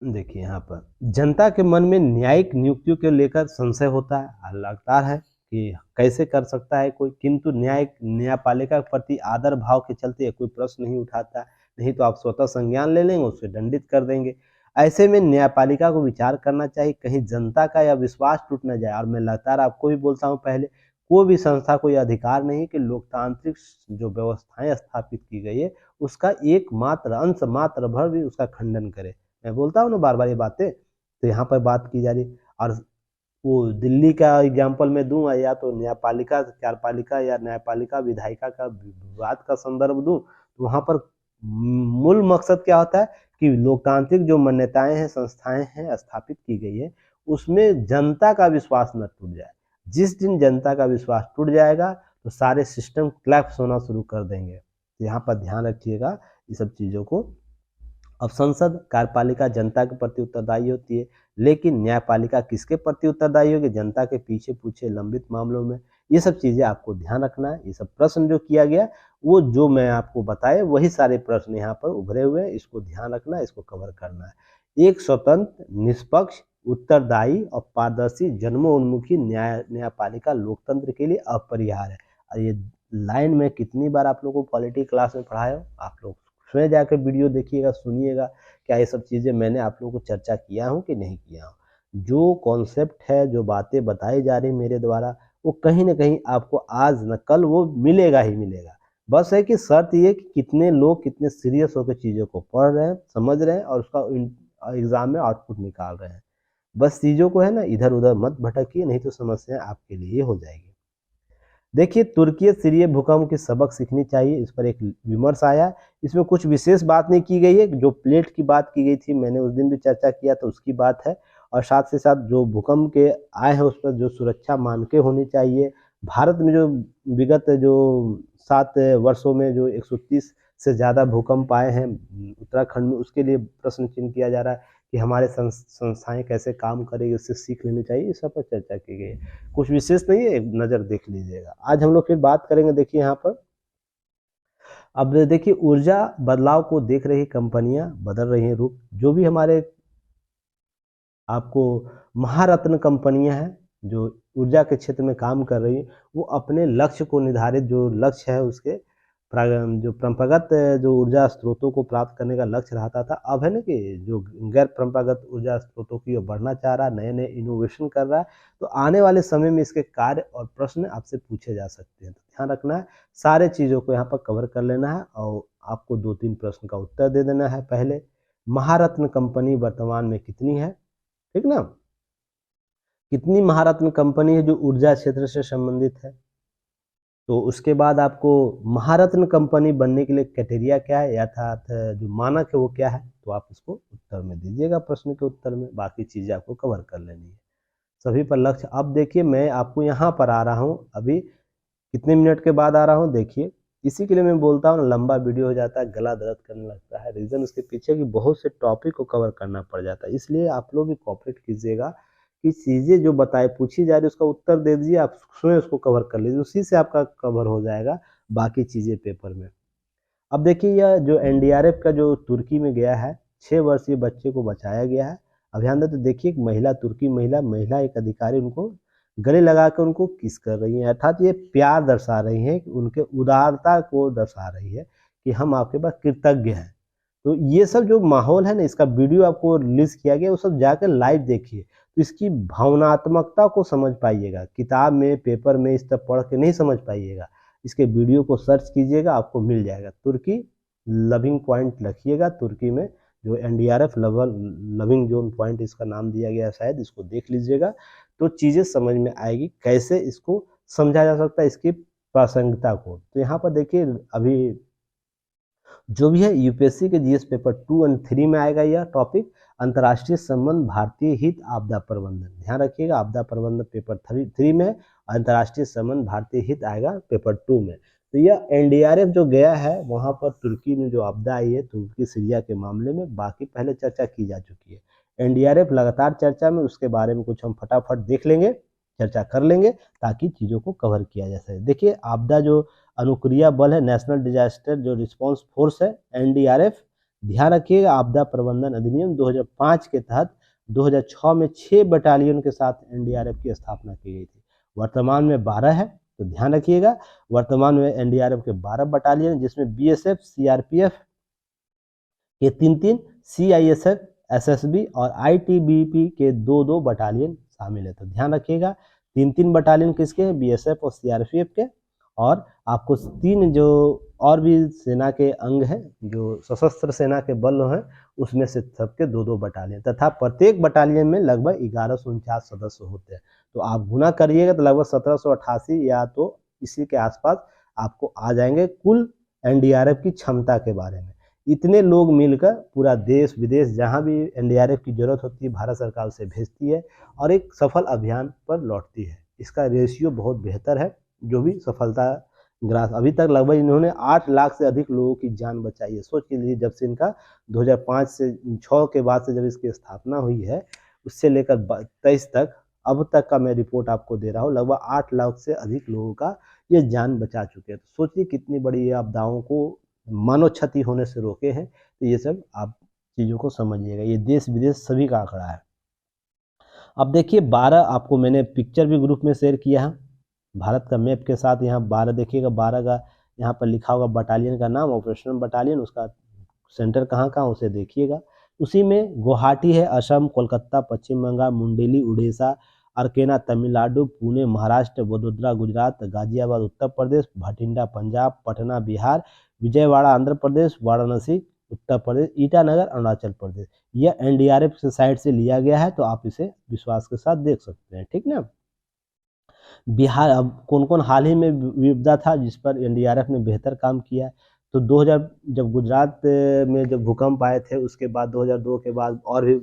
देखिए यहाँ पर जनता के मन में न्यायिक नियुक्तियों को लेकर संशय होता है, लगता है कि कैसे कर सकता है कोई, किंतु न्यायपालिका के प्रति आदर भाव के चलते कोई प्रश्न नहीं उठाता, नहीं तो आप स्वतः संज्ञान ले लेंगे, उससे दंडित कर देंगे। ऐसे में न्यायपालिका को विचार करना चाहिए, कहीं जनता का यह विश्वास टूट न जाए। और मैं लगातार आपको भी बोलता हूँ पहले, कोई भी संस्था को यह अधिकार नहीं कि लोकतांत्रिक जो व्यवस्थाएं स्थापित की गई है उसका एकमात्र अंश मात्र भर भी उसका खंडन करे। मैं बोलता हूँ ना बार बार ये बातें, तो यहाँ पर बात की जा रही। और वो दिल्ली का एग्जाम्पल मैं दूँ, या तो न्यायपालिका कार्यपालिका या न्यायपालिका विधायिका का विवाद का संदर्भ दूँ, तो वहाँ पर मूल मकसद क्या होता है कि लोकतांत्रिक जो मान्यताएं हैं, संस्थाएं हैं स्थापित की गई है, उसमें जनता का विश्वास न टूट जाए। जिस दिन जनता का विश्वास टूट जाएगा तो सारे सिस्टम क्लैप्स होना शुरू कर देंगे। तो यहाँ पर ध्यान रखिएगा ये सब चीज़ों को। अब संसद कार्यपालिका जनता के प्रति उत्तरदायी होती है, लेकिन न्यायपालिका किसके प्रति उत्तरदायी होगी? जनता के पीछे पूछे लंबित मामलों में। ये सब चीज़ें आपको ध्यान रखना है। ये सब प्रश्न जो किया गया वो जो मैं आपको बताए वही सारे प्रश्न यहाँ पर उभरे हुए हैं, इसको ध्यान रखना है, इसको कवर करना है। एक स्वतंत्र, निष्पक्ष, उत्तरदायी और पारदर्शी जन्मोन्मुखी न्यायपालिका लोकतंत्र के लिए अपरिहार्य है। और ये लाइन में कितनी बार आप लोगों को पॉलिटी क्लास में पढ़ाया हो, आप लोग स्वयं जाकर वीडियो देखिएगा, सुनिएगा, क्या ये सब चीज़ें मैंने आप लोगों को चर्चा किया हूँ कि नहीं किया हूँ। जो कॉन्सेप्ट है, जो बातें बताई जा रही मेरे द्वारा, वो कहीं ना कहीं आपको आज न कल वो मिलेगा ही मिलेगा। बस है कि शर्त ये कि कितने लोग कितने सीरियस होकर चीज़ों को पढ़ रहे हैं, समझ रहे हैं और उसका एग्जाम में आउटपुट निकाल रहे हैं। बस चीज़ों को है ना इधर उधर मत भटकिए, नहीं तो समस्या आपके लिए हो जाएगी। देखिए, तुर्की सीरिया भूकंप की सबक सीखनी चाहिए, इस पर एक विमर्श आया। इसमें कुछ विशेष बात नहीं की गई है, जो प्लेट की बात की गई थी मैंने उस दिन भी चर्चा किया था, उसकी बात है। और साथ से साथ जो भूकंप के आए हैं उस पर जो सुरक्षा मानकें होनी चाहिए। भारत में जो विगत जो 7 वर्षों में जो 130 से ज़्यादा भूकंप आए हैं उत्तराखंड में, उसके लिए प्रश्न चिन्ह किया जा रहा है कि हमारे संस्थाएं कैसे काम करेगी, उससे सीख लेनी चाहिए। इस सब पर चर्चा की गई है, कुछ विशेष नहीं है, एक नज़र देख लीजिएगा। आज हम लोग फिर बात करेंगे, देखिए यहाँ पर अब देखिए ऊर्जा बदलाव को देख रही कंपनियां बदल रही हैं रुख। जो भी हमारे आपको महारत्न कंपनियां हैं जो ऊर्जा के क्षेत्र में काम कर रही हैं, वो अपने लक्ष्य को निर्धारित जो लक्ष्य है उसके जो परंपरागत जो ऊर्जा स्रोतों को प्राप्त करने का लक्ष्य रहता था, अब है ना कि जो गैर परंपरागत ऊर्जा स्रोतों की ओर बढ़ना चाह रहा है, नए नए इनोवेशन कर रहा है। तो आने वाले समय में इसके कार्य और प्रश्न आपसे पूछे जा सकते हैं, तो ध्यान रखना है। सारे चीज़ों को यहाँ पर कवर कर लेना है और आपको 2-3 प्रश्न का उत्तर दे देना है। पहले, महारत्न कंपनी वर्तमान में कितनी है, ठीक ना? कितनी महारत्न कंपनी है जो ऊर्जा क्षेत्र से संबंधित है? तो उसके बाद आपको महारत्न कंपनी बनने के लिए क्राइटेरिया क्या है, अर्थात जो मानक है वो क्या है, तो आप इसको उत्तर में दीजिएगा, प्रश्न के उत्तर में। बाकी चीज़ें आपको कवर कर लेनी है, सभी पर लक्ष्य। अब देखिए मैं आपको यहाँ पर आ रहा हूँ, अभी कितने मिनट के बाद आ रहा हूँ देखिए। इसी के लिए मैं बोलता हूँ लंबा वीडियो हो जाता है, गला दर्द करने लगता है। रीज़न उसके पीछे कि बहुत से टॉपिक को कवर करना पड़ जाता है, इसलिए आप लोग भी कॉपरेट कीजिएगा कि चीज़ें जो बताए पूछी जा रही है उसका उत्तर दे दीजिए, आप स्वयं उसको कवर कर लीजिए, उसी से आपका कवर हो जाएगा बाकी चीज़ें पेपर में। अब देखिए यह जो एनडीआरएफ का जो तुर्की में गया है, 6 वर्षीय बच्चे को बचाया गया है अभियान। तो देखिए एक महिला, तुर्की महिला एक अधिकारी उनको गले लगाकर उनको किस कर रही है, अर्थात ये प्यार दर्शा रही है, उनके उदारता को दर्शा रही है कि हम आपके पास कृतज्ञ हैं। तो ये सब जो माहौल है ना, इसका वीडियो आपको रिलीज किया गया, वो सब जाकर लाइव देखिए, तो इसकी भावनात्मकता को समझ पाइएगा। किताब में पेपर में इस तरह पढ़ के नहीं समझ पाइएगा, इसके वीडियो को सर्च कीजिएगा, आपको मिल जाएगा। तुर्की लविंग पॉइंट रखिएगा, तुर्की में जो एनडीआरएफ लविंग जोन पॉइंट इसका नाम दिया गया है शायद, इसको देख लीजिएगा, तो चीज़ें समझ में आएगी कैसे इसको समझा जा सकता है, इसकी प्रासंगिकता को। तो यहाँ पर देखिए अभी जो भी है यूपीएससी के जीएस पेपर 2 और 3 में आएगा यह टॉपिक, अंतर्राष्ट्रीय संबंध भारतीय हित आपदा प्रबंधन। ध्यान रखिएगा, आपदा प्रबंधन पेपर 3 में, अंतर्राष्ट्रीय संबंध भारतीय हित आएगा पेपर 2 में। तो यह एनडीआरएफ जो गया है वहाँ पर तुर्की में जो आपदा आई है तुर्की सीरिया के मामले में, बाकी पहले चर्चा की जा चुकी है। एनडीआरएफ लगातार चर्चा में, उसके बारे में कुछ हम फटाफट देख लेंगे, चर्चा कर लेंगे ताकि चीज़ों को कवर किया जा सके। देखिए, आपदा जो अनुक्रिया बल है, नेशनल डिजास्टर जो रिस्पांस फोर्स है, एनडीआरएफ, ध्यान रखिएगा आपदा प्रबंधन अधिनियम 2005 के तहत 2006 में 6 बटालियन के साथ एनडीआरएफ की स्थापना की गई थी। वर्तमान में 12 है, तो ध्यान रखिएगा वर्तमान में एनडीआरएफ के 12 बटालियन, जिसमें बीएसएफ, सीआरपीएफ के 3-3, सीआईएसएफ, एसएसबी और आईटीबीपी के 2-2 बटालियन शामिल है। तो ध्यान रखिएगा 3-3 बटालियन किसके हैं, बीएसएफ और सीआरपीएफ के, और आपको 3 जो और भी सेना के अंग हैं, जो सशस्त्र सेना के बल हैं, उसमें से सबके 2-2 बटालियन, तथा प्रत्येक बटालियन में लगभग 1149 सदस्य होते हैं। तो आप गुना करिएगा तो लगभग 1788 या तो इसी के आसपास आपको आ जाएंगे कुल एनडीआरएफ की क्षमता के बारे में। इतने लोग मिलकर पूरा देश विदेश जहां भी एनडीआरएफ की जरूरत होती है भारत सरकार उसे भेजती है और एक सफल अभियान पर लौटती है। इसका रेशियो बहुत बेहतर है, जो भी सफलता ग्रास, अभी तक लगभग इन्होंने 8 लाख से अधिक लोगों की जान बचाई है। सोच के लिए जब से इनका 2005 से 6 के बाद से जब इसकी स्थापना हुई है, उससे लेकर 23 तक अब तक का मैं रिपोर्ट आपको दे रहा हूँ, लगभग 8 लाख से अधिक लोगों का ये जान बचा चुके हैं। तो सोचिए कितनी बड़ी ये आपदाओं को मानव क्षति होने से रोके हैं। तो ये सब आप चीज़ों को समझिएगा, ये देश विदेश सभी का आंकड़ा है। अब देखिए 12 आपको मैंने पिक्चर भी ग्रुप में शेयर किया है भारत का मैप के साथ। यहाँ 12 देखिएगा, 12 का यहाँ पर लिखा होगा बटालियन का नाम, ऑपरेशनल बटालियन, उसका सेंटर कहाँ उसे देखिएगा। उसी में गुवाहाटी है असम, कोलकाता पश्चिम बंगाल, मुंडेली उड़ीसा, अरकेना तमिलनाडु, पुणे महाराष्ट्र, वडोदरा गुजरात, गाजियाबाद उत्तर प्रदेश, भटिंडा पंजाब, पटना बिहार, विजयवाड़ा आंध्र प्रदेश, वाराणसी उत्तर प्रदेश, ईटानगर अरुणाचल प्रदेश। यह एनडीआरएफ के साइड से लिया गया है, तो आप इसे विश्वास के साथ देख सकते हैं, ठीक ना। बिहार, अब कौन कौन हाल ही में विपदा था जिस पर एनडीआरएफ ने बेहतर काम किया है, तो 2000 जब गुजरात में जब भूकंप आए थे, उसके बाद 2002 के बाद और भी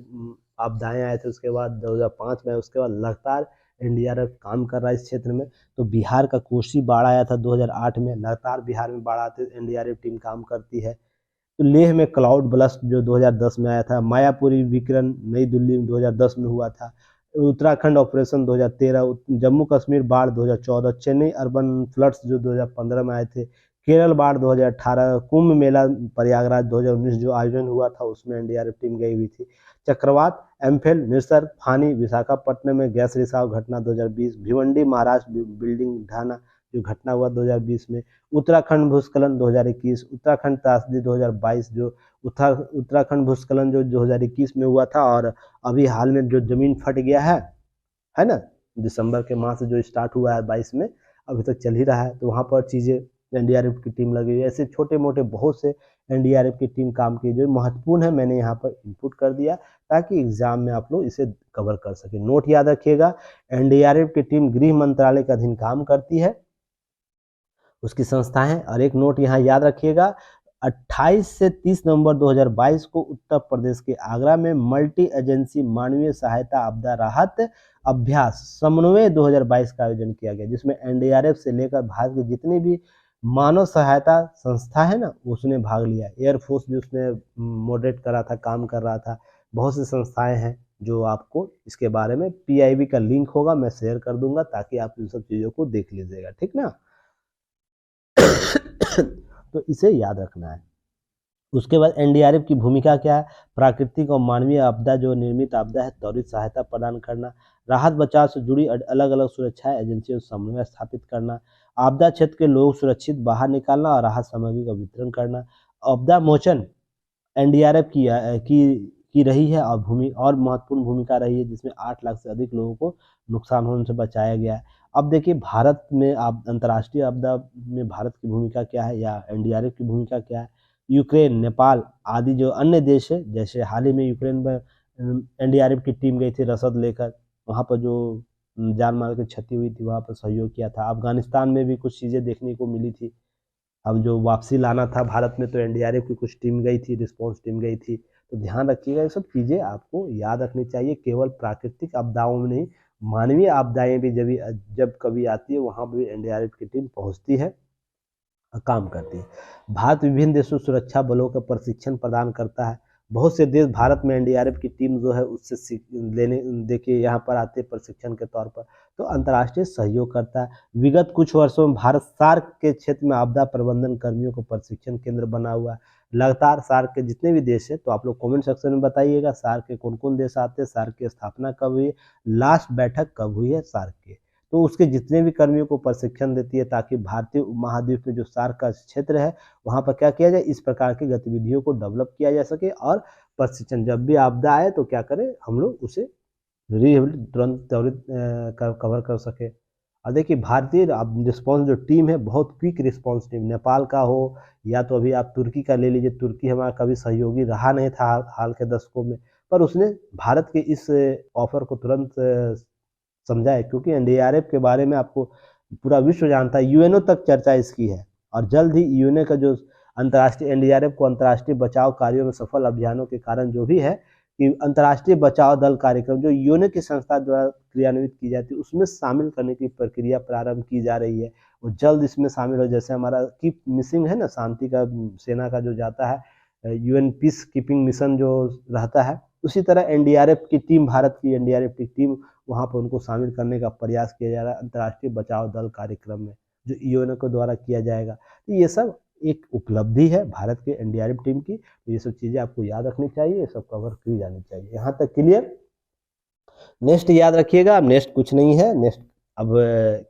आपदाएं आए थे, उसके बाद 2005 में, उसके बाद लगातार एनडीआरएफ काम कर रहा है इस क्षेत्र में। तो बिहार का कोसी बाढ़ आया था 2008 में, लगातार बिहार में बाढ़ आते एनडीआरएफ टीम काम करती है। तो लेह में क्लाउड ब्लस्ट जो 2010 में आया था, मायापुरी विकिरण नई दिल्ली में 2010 में हुआ था, उत्तराखंड ऑपरेशन 2013, जम्मू कश्मीर बाढ़ 2014, चेन्नई अर्बन फ्लड्स जो 2015 में आए थे, केरल बाढ़ 2018, कुंभ मेला प्रयागराज 2019 जो आयोजन हुआ था उसमें एनडीआरएफ टीम गई हुई थी, चक्रवात एम्फेल, निसर्ग, फानी, विशाखापट्टनम में गैस रिसाव घटना 2020, भिवंडी महाराष्ट्र बिल्डिंग ढाना जो घटना हुआ 2020 में, उत्तराखंड भूस्खलन 2021, उत्तराखंड त्रासदी 2022 जो उत्तराखंड भूस्खलन जो 2021 में हुआ था, और अभी हाल में जो जमीन फट गया है ना, दिसंबर के माह से जो स्टार्ट हुआ है 22 में, अभी तक चल ही रहा है। तो वहाँ पर चीज़ें एनडीआरएफ की टीम लगी हुई है। ऐसे छोटे मोटे बहुत से एनडीआरएफ की टीम काम की जो महत्वपूर्ण है, मैंने यहाँ पर इनपुट कर दिया ताकि एग्जाम में आप लोग इसे कवर कर सकें। नोट याद रखिएगा, एनडीआरएफ की टीम गृह मंत्रालय के अधीन काम करती है, उसकी संस्थाएं। और एक नोट यहाँ याद रखिएगा, 28 से 30 नवंबर 2022 को उत्तर प्रदेश के आगरा में मल्टी एजेंसी मानवीय सहायता आपदा राहत अभ्यास समन्वय 2022 का आयोजन किया गया, जिसमें एनडीआरएफ से लेकर भारत के जितने भी मानव सहायता संस्था है ना, उसने भाग लिया। एयरफोर्स भी उसने मॉडरेट करा था, काम कर रहा था। बहुत सी संस्थाएं हैं जो आपको इसके बारे में पीआईबी का लिंक होगा, मैं शेयर कर दूंगा ताकि आप इन सब चीज़ों को देख लीजिएगा, ठीक ना। तो इसे याद रखना है। उसके बाद एनडीआरएफ की भूमिका क्या है, प्राकृतिक और मानवीय आपदा जो निर्मित आपदा है त्वरित सहायता प्रदान करना, राहत बचाव से जुड़ी अलग अलग सुरक्षा एजेंसियों से समन्वय स्थापित करना, आपदा क्षेत्र के लोग सुरक्षित बाहर निकालना और राहत सामग्री का वितरण करना। आपदा मोचन एनडीआरएफ की रही है और महत्वपूर्ण भूमिका रही है, जिसमें 8 लाख से अधिक लोगों को नुकसान होने से बचाया गया है। अब देखिए भारत में अंतर्राष्ट्रीय आपदा में भारत की भूमिका क्या है या एनडीआरएफ की भूमिका क्या है। यूक्रेन, नेपाल आदि जो अन्य देश है, जैसे हाल ही में यूक्रेन में एनडीआरएफ की टीम गई थी रसद लेकर, वहाँ पर जो जान माल की क्षति हुई थी वहाँ पर सहयोग किया था। अफगानिस्तान में भी कुछ चीज़ें देखने को मिली थी, अब जो वापसी लाना था भारत में, तो एनडीआरएफ की कुछ टीम गई थी, रिस्पॉन्स टीम गई थी। तो ध्यान रखिएगा, ये सब चीज़ें आपको याद रखनी चाहिए। केवल प्राकृतिक आपदाओं में नहीं, मानवीय आपदाएं भी जब कभी आती है, वहाँ भी एनडीआरएफ की टीम पहुँचती है, काम करती है। भारत विभिन्न देशों सुरक्षा बलों का प्रशिक्षण प्रदान करता है। बहुत से देश भारत में एनडीआरएफ की टीम जो है उससे लेने देखिए यहाँ पर आते हैं प्रशिक्षण के तौर पर, तो अंतर्राष्ट्रीय सहयोग करता है। विगत कुछ वर्षों में भारत सार्क के क्षेत्र में आपदा प्रबंधन कर्मियों को प्रशिक्षण केंद्र बना हुआ है। लगातार सार्क के जितने भी देश है, तो आप लोग कमेंट सेक्शन में बताइएगा सार्क के कौन कौन देश आते हैं, सार्क की स्थापना कब हुई, लास्ट बैठक कब हुई है सार्क की, तो उसके जितने भी कर्मियों को प्रशिक्षण देती है, ताकि भारतीय महाद्वीप में जो सार्क का क्षेत्र है वहाँ पर क्या किया जाए, इस प्रकार की गतिविधियों को डेवलप किया जा सके, और प्रशिक्षण जब भी आपदा आए तो क्या करें हम लोग उसे तुरंत त्वरित कवर कर सके। और देखिए भारतीय रिस्पॉन्स जो टीम है, बहुत क्विक रिस्पॉन्स टीम, नेपाल का हो या तो अभी आप तुर्की का ले लीजिए, तुर्की हमारा कभी सहयोगी रहा नहीं था हाल के दशकों में, पर उसने भारत के इस ऑफर को तुरंत समझा है, क्योंकि एनडीआरएफ के बारे में आपको पूरा विश्व जानता है, यूएनओ तक चर्चा इसकी है। और जल्द ही यूएनओ का जो अंतर्राष्ट्रीय एनडीआरएफ को अंतर्राष्ट्रीय बचाव कार्यों में सफल अभियानों के कारण जो भी है कि अंतर्राष्ट्रीय बचाव दल कार्यक्रम जो यूएनओ की संस्था द्वारा क्रियान्वित की जाती है, उसमें शामिल करने की प्रक्रिया प्रारंभ की जा रही है। वो जल्द इसमें शामिल हो, जैसे हमारा कीप मिसिंग है ना, शांति का सेना का जो जाता है, यूएन पीस कीपिंग मिशन जो रहता है, उसी तरह एनडीआरएफ की टीम, भारत की एनडीआरएफ की टीम, वहाँ पर उनको शामिल करने का प्रयास किया जा रहा है अंतर्राष्ट्रीय बचाव दल कार्यक्रम में, जो यूएनओ के द्वारा किया जाएगा। तो ये सब एक उपलब्धि है भारत के एनडीआरएफ टीम की, तो ये सब चीज़ें आपको याद रखनी चाहिए, ये सब कवर की जानी चाहिए। यहाँ तक क्लियर। नेक्स्ट याद रखिएगा, अब नेक्स्ट कुछ नहीं है, नेक्स्ट अब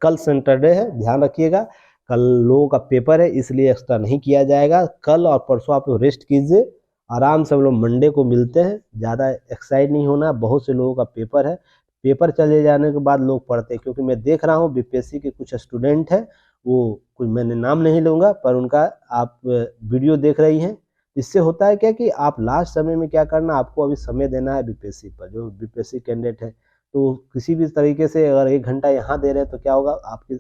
कल सैटरडे है, ध्यान रखिएगा, कल लोगों का पेपर है, इसलिए एक्स्ट्रा नहीं किया जाएगा। कल और परसों आप लोग रेस्ट कीजिए, आराम से हम लोग मंडे को मिलते हैं। ज़्यादा एक्साइट नहीं होना, बहुत से लोगों का पेपर है, पेपर चले जाने के बाद लोग पढ़ते हैं, क्योंकि मैं देख रहा हूँ बीपीएससी के कुछ स्टूडेंट हैं, वो कुछ मैंने नाम नहीं लूँगा, पर उनका आप वीडियो देख रही हैं। इससे होता है क्या कि आप लास्ट समय में क्या करना, आपको अभी समय देना है बीपीएससी पर, जो बीपीएससी कैंडिडेट है, तो किसी भी तरीके से अगर 1 घंटा यहाँ दे रहे हैं तो क्या होगा,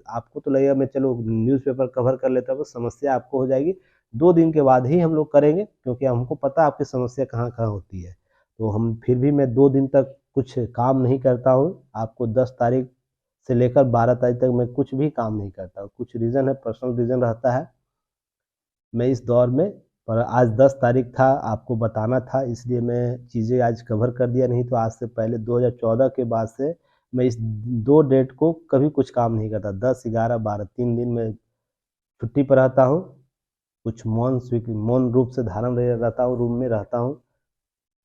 आपको तो लगेगा मैं चलो न्यूज़पेपर कवर कर लेता हूँ, समस्या आपको हो जाएगी। 2 दिन के बाद ही हम लोग करेंगे, क्योंकि हमको पता है आपकी समस्या कहाँ-कहाँ होती है। तो हम फिर भी मैं 2 दिन तक कुछ काम नहीं करता हूँ। आपको 10 तारीख से लेकर 12 तारीख तक मैं कुछ भी काम नहीं करता हूँ। कुछ रीज़न है, पर्सनल रीज़न रहता है मैं इस दौर में, पर आज 10 तारीख था, आपको बताना था, इसलिए मैं चीज़ें आज कवर कर दिया, नहीं तो आज से पहले 2014 के बाद से मैं इस 2 डेट को कभी कुछ काम नहीं करता। 10, 11, 12 3 दिन मैं छुट्टी पर रहता हूँ, कुछ मौन रूप से धारण रहता हूँ, रूम में रहता हूँ,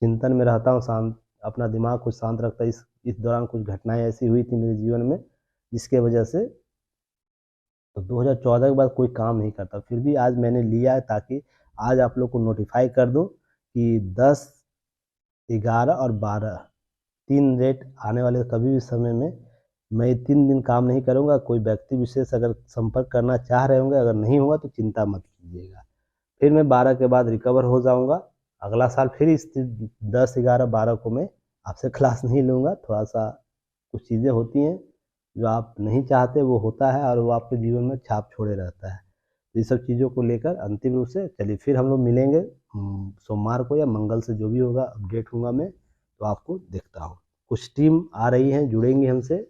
चिंतन में रहता हूँ, शांत, अपना दिमाग कुछ शांत रखता है। इस दौरान कुछ घटनाएँ ऐसी हुई थी मेरे जीवन में, जिसके वजह से तो 2014 के बाद कोई काम नहीं करता, फिर भी आज मैंने लिया है, ताकि आज आप लोग को नोटिफाई कर दूं कि 10, 11 और 12 3 डेट आने वाले कभी भी समय में मैं 3 दिन काम नहीं करूंगा। कोई व्यक्ति विशेष अगर संपर्क करना चाह रहे होंगे, अगर नहीं हुआ तो चिंता मत कीजिएगा, फिर मैं 12 के बाद रिकवर हो जाऊंगा। अगला साल फिर इस 10, 11, 12 को मैं आपसे क्लास नहीं लूँगा। थोड़ा सा कुछ चीज़ें होती हैं जो आप नहीं चाहते, वो होता है, और वो आपके जीवन में छाप छोड़े रहता है। तो ये सब चीज़ों को लेकर अंतिम रूप से चलिए फिर हम लोग मिलेंगे सोमवार को या मंगल से, जो भी होगा अपडेट होऊंगा मैं, तो आपको देखता हूँ। कुछ टीम आ रही हैं, जुड़ेंगी हमसे,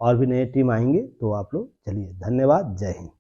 और भी नए टीम आएंगे, तो आप लोग चलिए, धन्यवाद, जय हिंद।